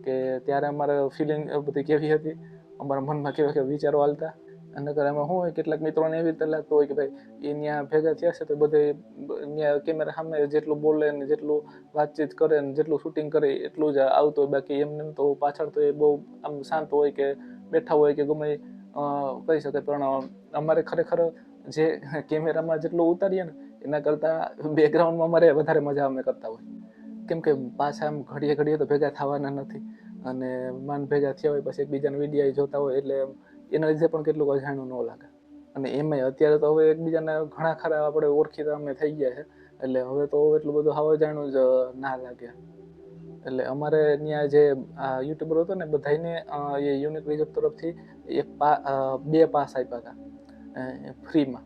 કે ત્યારે અમારે ફિલિંગ બધી કેવી હતી, અમારા મનમાં કેવા કેવા વિચારો હાલતા. અને એમાં શું હોય, કેટલાક મિત્રોને એવી રીતે લાગતું હોય કે ભાઈ એ ત્યાં ભેગા થયા છે તો બધે ત્યાં કેમેરા સામે જેટલું બોલે ને જેટલું વાતચીત કરે ને જેટલું શૂટિંગ કરે એટલું જ આવતું હોય. બાકી એમને તો પાછળ તો એ બહુ આમ શાંત હોય કે બેઠા હોય કે ગમે કહી શકે. પણ અમારે ખરેખર જે કેમેરામાં જેટલું ઉતારીએ ને એના કરતાં બેકગ્રાઉન્ડમાં અમારે વધારે મજા અમે કરતા હોય. કેમ કે પાછા આમ ઘડીએ ઘડીએ તો ભેગા થવાના નથી, અને માન ભેગા થયા હોય પછી એકબીજાના વિડીયો જોતા હોય એટલે એના લીધે પણ કેટલું અજાણ્યું ન લાગે. અને એમાંય અત્યારે તો હવે એકબીજાને ઘણા ખરા આપણે ઓળખીતા અમે થઈ ગયા છે, એટલે હવે તો એટલું બધું હાવ અજાણ્યું જ ના લાગે. એટલે અમારે ત્યાં જે યુટ્યુબર હતો ને બધાને એ યુનિક રિઝલ્ટ તરફથી 2 પાસ આપ્યા હતા ફ્રીમાં.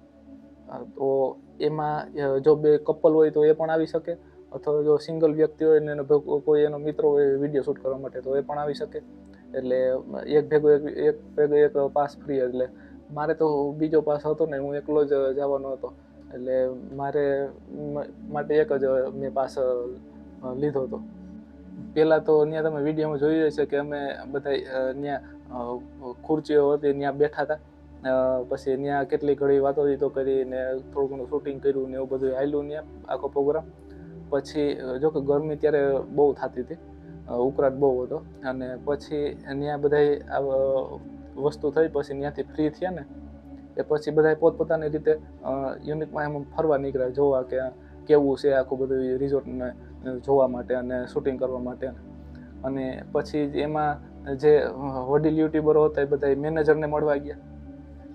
તો એમાં જો 2 કપલ હોય તો એ પણ આવી શકે, અથવા જો સિંગલ વ્યક્તિ હોય ને કોઈ એનો મિત્ર હોય વિડીયો શૂટ કરવા માટે તો એ પણ આવી શકે. એટલે એક ભેગો એક પાસ ફ્રી. એટલે મારે તો બીજો પાસ હતો ને, હું એકલો જ જવાનો હતો. એટલે મારે માટે એક જ મેં પાસ લીધો હતો. પહેલાં તો ત્યાં તમે વિડીયોમાં જોયું હશે કે અમે બધા ત્યાં ખુરચીઓ હતી ત્યાં બેઠા હતા. પછી ત્યાં કેટલી ઘડી વાતો કરીને થોડું ઘણું શૂટિંગ કર્યું ને એવું બધું હાલ્યું ત્યાં આખો પ્રોગ્રામ. પછી જો કે ગરમી ત્યારે બહુ થતી હતી, ઉકળાટ બહુ હતો. અને પછી ત્યાં બધા વસ્તુ થઈ, પછી ત્યાંથી ફ્રી થયા ને એ પછી બધા પોતપોતાની રીતે યુનિટમાં એમ ફરવા નીકળ્યા, જોવા કે કેવું છે આખું બધું રિઝોર્ટને જોવા માટે અને શૂટિંગ કરવા માટે. અને પછી એમાં જે વડીલ યુટ્યુબરો હતા એ બધા મેનેજરને મળવા ગયા,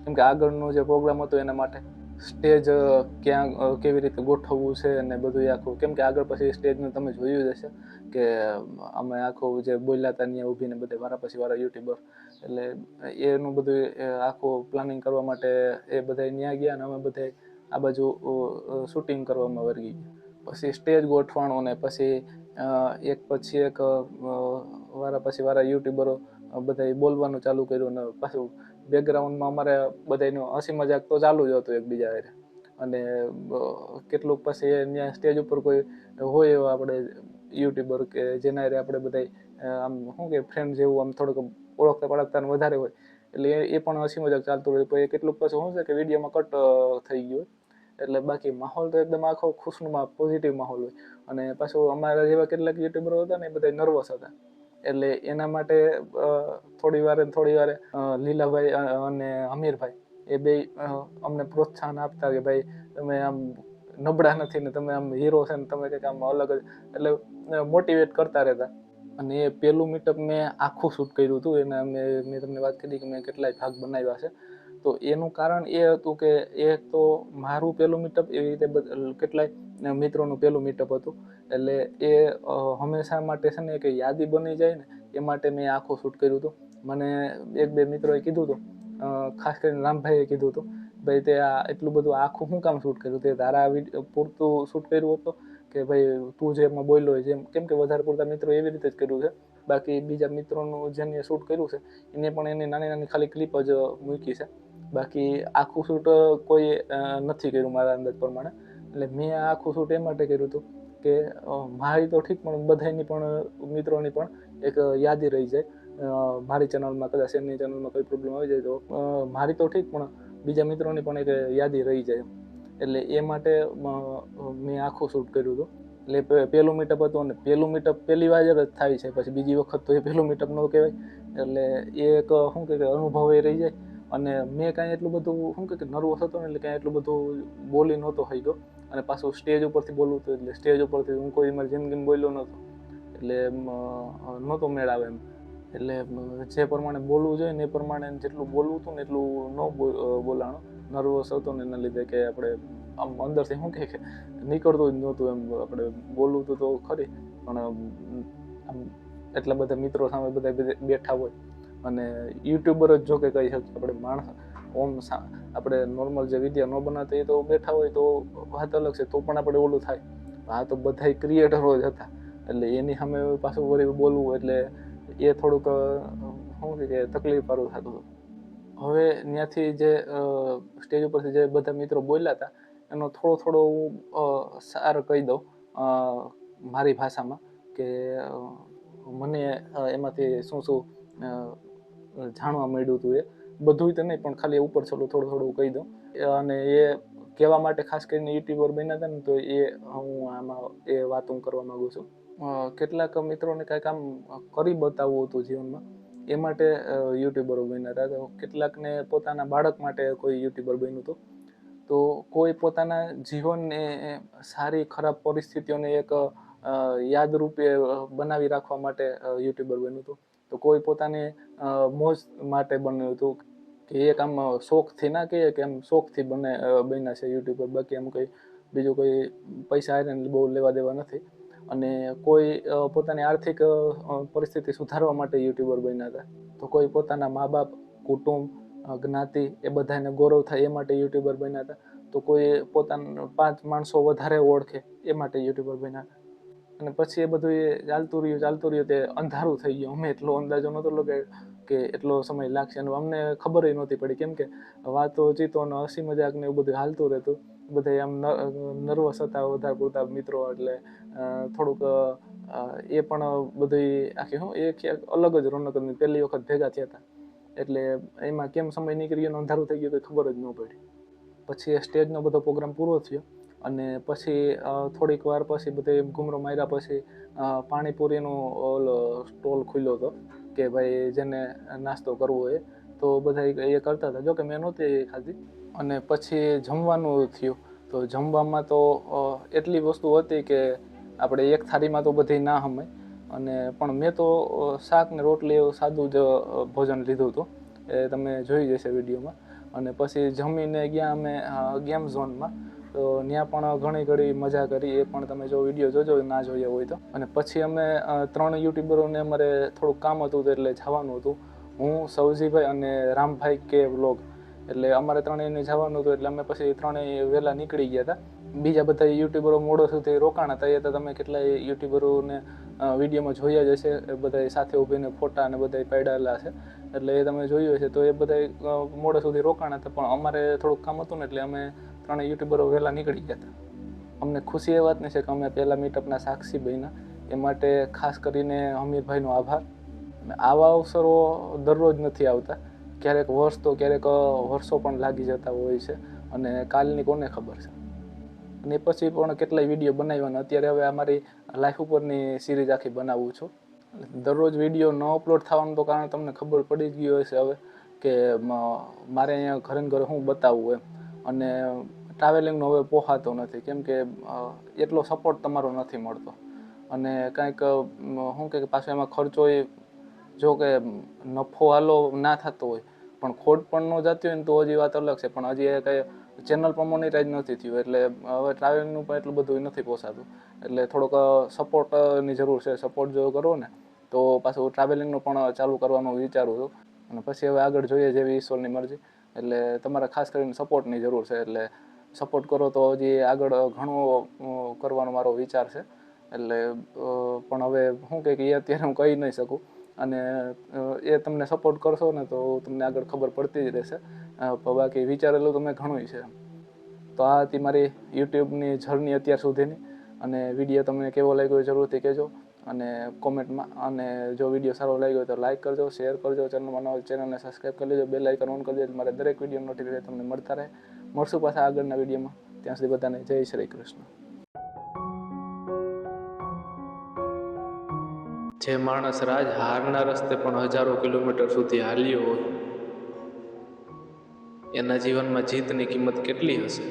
કેમ કે આગળનો જે પ્રોગ્રામ હતો એના માટે સ્ટેજ ક્યાં કેવી રીતે ગોઠવવું છે અને બધું આખું. કેમ કે આગળ પછી સ્ટેજનું તમે જોયું જ હશે કે અમે આખું જે બોલ્યા હતા ત્યાં ઊભીને બધા વારા પછી વારા યુટ્યુબર. એટલે એનું બધું આખું પ્લાનિંગ કરવા માટે એ બધા ત્યાં ગયા અને અમે બધા આ બાજુ શૂટિંગ કરવામાં વળગી ગયા. પછી સ્ટેજ ગોઠવાણું ને પછી એક પછી એક વારા પછી વારા યુટ્યુબરો બધાએ બોલવાનું ચાલુ કર્યું. ને પાછું બેકગ્રાઉન્ડમાં અમારે બધાનું હસી મજાક તો ચાલુ જ હતું એકબીજા હારે. અને કેટલુંક પછી ત્યાં સ્ટેજ ઉપર કોઈ હોય એવા આપણે યુટ્યુબર કે જેના હારે આપણે બધા આમ શું કે ફ્રેન્ડ જેવું આમ થોડુંક ઓળખતા પાળખતા વધારે હોય, એટલે એ પણ હસી મજાક ચાલતું હોય. પછી કેટલુંક પછી શું છે કે વિડીયોમાં કટ થઈ ગયું. એટલે બાકી માહોલ તો એકદમ આખો ખુશનુમા પોઝિટિવ માહોલ હોય. અને પાછું અમારા જેવા કેટલાક યુટ્યુબરો હતા ને એ બધા નર્વસ હતા. એટલે એના માટે થોડી વારે લીલાભાઈ અને અમીરભાઈ એ બે અમને પ્રોત્સાહન આપતા કે ભાઈ તમે આમ નબળા નથી ને તમે આમ હીરો છે ને તમે કંઈક આમ અલગ જ, એટલે મોટિવેટ કરતા રહેતા. અને એ પહેલું મીટઅપ મેં આખું શૂટ કર્યું હતું. એના મેં તમને વાત કરી કે મેં કેટલાય ભાગ બનાવ્યા છે. તો એનું કારણ એ હતું કે એક તો મારું પહેલું મીટઅપ એવી રીતે કેટલાય મિત્રોનું પહેલું મીટઅપ હતું. એટલે એ હંમેશા માટે છે ને કે યાદી બની જાય ને એ માટે મેં આખું શૂટ કર્યું હતું. મને 1-2 મિત્રોએ કીધું હતું, ખાસ કરીને રામભાઈએ કીધું હતું, ભાઈ તે આ એટલું બધું આખું શું કામ શૂટ કર્યું, તે તારા પૂરતું શૂટ કર્યું હતું કે ભાઈ તું જે એમાં બોલ્યો હોય જેમ. કેમ કે વધારે પૂરતા મિત્રો એવી રીતે જ કર્યું છે. બાકી બીજા મિત્રોનું જેને શૂટ કર્યું છે એને પણ એની નાની નાની ખાલી ક્લિપ જ મૂકી છે. બાકી આખું શૂટ કોઈ નથી કર્યું મારા અંદાજ પ્રમાણે. એટલે મેં આખું શૂટ એ માટે કર્યું હતું કે મારી તો ઠીક પણ બધાની પણ મિત્રોની પણ એક યાદી રહી જાય. મારી ચેનલમાં કદાચ એમની ચેનલમાં કોઈ પ્રોબ્લેમ આવી જાય તો મારી તો ઠીક પણ બીજા મિત્રોની પણ એક યાદી રહી જાય. એટલે એ માટે મેં આખું શૂટ કર્યું હતું. એટલે પહેલું મીટઅપ હતું અને પહેલું મીટઅપ પહેલી વાર જ થાય છે, પછી બીજી વખત તો એ પહેલું મીટઅપ ન કહેવાય. એટલે એ એક શું કે અનુભવ એ રહી જાય. અને મેં કાંઈ એટલું બધું શું કે નર્વસ હતો ને એટલે કાંઈ એટલું બધું બોલી નહોતો થઈ ગયો. અને પાછું સ્ટેજ ઉપરથી બોલવું હતું એટલે સ્ટેજ ઉપરથી હું કોઈ મારી જિંદગીમાં બોલ્યો નહોતો, એટલે નહોતો મેળ આવે એમ. એટલે જે પ્રમાણે બોલવું જોઈએ ને એ પ્રમાણે જેટલું બોલવું હતું ને એટલું ન બોલાણું. નર્વસ હતો ને એના લીધે કે આપણે આમ અંદરથી શું કહે કે નીકળતું જ નહોતું એમ. આપણે બોલવું તો ખરી પણ આમ એટલા બધા મિત્રો સામે બધા બેઠા હોય અને યુટ્યુબર જ જો કે કહી શકીએ આપણે. માણસ આપણે નોર્મલ જે વિડીયો ન બનાવતા એ તો બેઠા હોય તો વાત અલગ છે, તો પણ આપણે ઓલું થાય. આ તો બધા ક્રિએટરો જ હતા, એટલે એની સામે પાછું વળી બોલવું એટલે એ થોડુંક શું કે તકલીફ વાળું થતું હતું. હવે ત્યાંથી જે સ્ટેજ ઉપરથી જે બધા મિત્રો બોલ્યા હતા એનો થોડો હું સાર કહી દઉં મારી ભાષામાં, કે મને એમાંથી શું જાણવા મળ્યું હતું. એ બધું તો નહીં પણ ખાલી ઉપર થોડું કહી દઉં. અને એ કહેવા માટે ખાસ કરીને યુટ્યુબર બન્યા હતા ને, તો એ હું આમાં એ વાત હું કરવા માંગુ છું. કેટલાક મિત્રોને કાંઈક આમ કરી બતાવવું હતું જીવનમાં, એ માટે યુટ્યુબરો બન્યા હતા. તો કેટલાકને પોતાના બાળક માટે કોઈ યુટ્યુબર બન્યું હતું. તો કોઈ પોતાના જીવનને સારી ખરાબ પરિસ્થિતિઓને એક યાદરૂપે બનાવી રાખવા માટે યુટ્યુબર બન્યું હતું. તો કોઈ પોતાની મોજ માટે બન્યું હતું, કે એક આમ શોખથી ના કહીએ કે આમ શોખથી બન્યા છે યુટ્યુબર, બાકી આમ કંઈ બીજું કોઈ પૈસા આવીને બહુ લેવા દેવા નથી. અને કોઈ પોતાની આર્થિક પરિસ્થિતિ સુધારવા માટે યુટ્યુબર બન્યા હતા. તો કોઈ પોતાના મા બાપ, કુટુંબ, જ્ઞાતિ એ બધાને ગૌરવ થાય એ માટે યુટ્યુબર બન્યા હતા. તો કોઈ પોતાના 5 માણસો વધારે ઓળખે એ માટે યુટ્યુબર બન્યા હતા. અને પછી એ બધું ચાલતું રહ્યું તે અંધારું થઈ ગયું. અમે એટલો અંદાજો નહોતો કે એટલો સમય લાગશે, અને અમને ખબર નહોતી પડી, કેમ કે વાતો ચીતો ને હસી મજાક ને એવું બધું હાલતું રહેતું. બધા આમ નર્વસ હતા વધારે પૂરતા મિત્રો, એટલે થોડુંક એ પણ બધી આખી અલગ જ રોનક હતી. પહેલી વખત ભેગા થયા હતા એટલે એમાં કેમ સમય નીકળી ગયો, અંધારું થઈ ગયું, ખબર જ ન પડી. પછી એ સ્ટેજનો બધો પ્રોગ્રામ પૂરો થયો અને પછી થોડીક વાર પછી બધે ઘૂમરો માર્યા પછી પાણીપુરીનો સ્ટોલ ખુલ્યો હતો, કે ભાઈ જેને નાસ્તો કરવો હોય તો બધા એ કરતા હતા. જોકે મેં નહોતી ખાધી. અને પછી જમવાનું થયું. તો જમવામાં તો એટલી વસ્તુ હતી કે આપણે એક થાળીમાં તો બધી ના હમાય. અને પણ મેં તો શાક ને રોટલી એવું સાદું જ ભોજન લીધું હતું, એ તમે જોઈ જશે વિડીયોમાં. અને પછી જમીને ગયા અમે ગેમ ઝોનમાં. તો ત્યાં પણ ઘણી ઘડી મજા કરી, એ પણ તમે જો વિડીયો જોજો ના જોયા હોય તો. અને પછી અમે 3 યુટ્યુબરોને અમારે થોડુંક કામ હતું એટલે જવાનું હતું. હું, સૌજીભાઈ અને રામભાઈ કે વ્લોગ, એટલે અમારે 3 જવાનું હતું. એટલે અમે પછી 3 વહેલા નીકળી ગયા હતા. બીજા બધા યુટ્યુબરો મોડો સુધી રોકાણ હતા. એ તો તમે કેટલાય યુટ્યુબરોને વિડીયોમાં જોયા જ હશે, બધા સાથે ઊભીને ફોટા અને બધા પાડેલા છે, એટલે એ તમે જોયું હશે. તો એ બધા મોડે સુધી રોકાણ હતા, પણ અમારે થોડુંક કામ હતું ને એટલે અમે 3 યુટ્યુબરો વહેલા નીકળી ગયા હતા. અમને ખુશી એ વાતની છે કે અમે પહેલા મીટઅપના સાક્ષી બન્યા, એ માટે ખાસ કરીને હમીરભાઈનો આભાર. આવા અવસરો દરરોજ નથી આવતા, ક્યારેક વર્ષ તો ક્યારેક વર્ષો પણ લાગી જતા હોય છે, અને કાલની કોને ખબર છે. અને પછી પણ કેટલાય વિડીયો બનાવ્યા. અત્યારે હવે અમારી લાઈફ ઉપરની સિરીઝ આખી બનાવું છું. દરરોજ વિડીયો ન અપલોડ થવાનું તો કારણ તમને ખબર પડી જ ગયું હશે હવે, કે મારે અહીંયા ઘરે ને ઘરે હું બતાવવું એમ. અને ટ્રાવેલિંગનો હવે પોહાતો નથી, કેમ કે એટલો સપોર્ટ તમારો નથી મળતો. અને કાંઈક શું કે પાછો એમાં ખર્ચો જો કે નફો હાલો ના થતો હોય પણ ખોટ પણ ન જતી હોય ને તો હજી વાત અલગ છે. પણ હજી એ કંઈ ચેનલ પણ મોનેટાઈઝ નથી થયું, એટલે હવે ટ્રાવેલિંગનું પણ એટલું બધું નથી પોસાતું. એટલે થોડોક સપોર્ટની જરૂર છે. સપોર્ટ જો કરો ને તો પાછું ટ્રાવેલિંગનું પણ ચાલુ કરવાનું વિચારું છું. અને પછી હવે આગળ જોઈએ જેવી ઈશ્વરની મરજી. એટલે તમારે ખાસ કરીને સપોર્ટની જરૂર છે. એટલે સપોર્ટ કરો તો હજી આગળ ઘણું કરવાનો મારો વિચાર છે. એટલે પણ હવે શું કે એ અત્યારે હું કહી નહીં શકું. અને એ તમને સપોર્ટ કરશો ને તો તમને આગળ ખબર પડતી જ રહેશે. બાકી વિચારેલું તો મેં ઘણું છે. તો આ હતી મારી યુટ્યુબની જર્ની અત્યાર સુધીની. અને વિડીયો તમને કેવો લાગ્યો જરૂરથી કહેજો અને કોમેન્ટમાં. અને જો વિડીયો સારો લાગ્યો તો લાઇક કરજો, શેર કરજો, ચેનલમાં નવા ચેનલને સબસ્ક્રાઈબ કરી લેજો, બેલ આઇકન ઓન કરી દેજો, મારે દરેક વિડીયો નોટિફિકેશન તમને મળતા રહે. મળશું પાછા આગળના વિડીયોમાં. ત્યાં સુધી બધાને જય શ્રી કૃષ્ણ. જે માણસ રાજ હારના રસ્તે પણ હજારો કિલોમીટર સુધી હાલ્યો હોય, એના જીવનમાં જીતની કિંમત કેટલી હશે?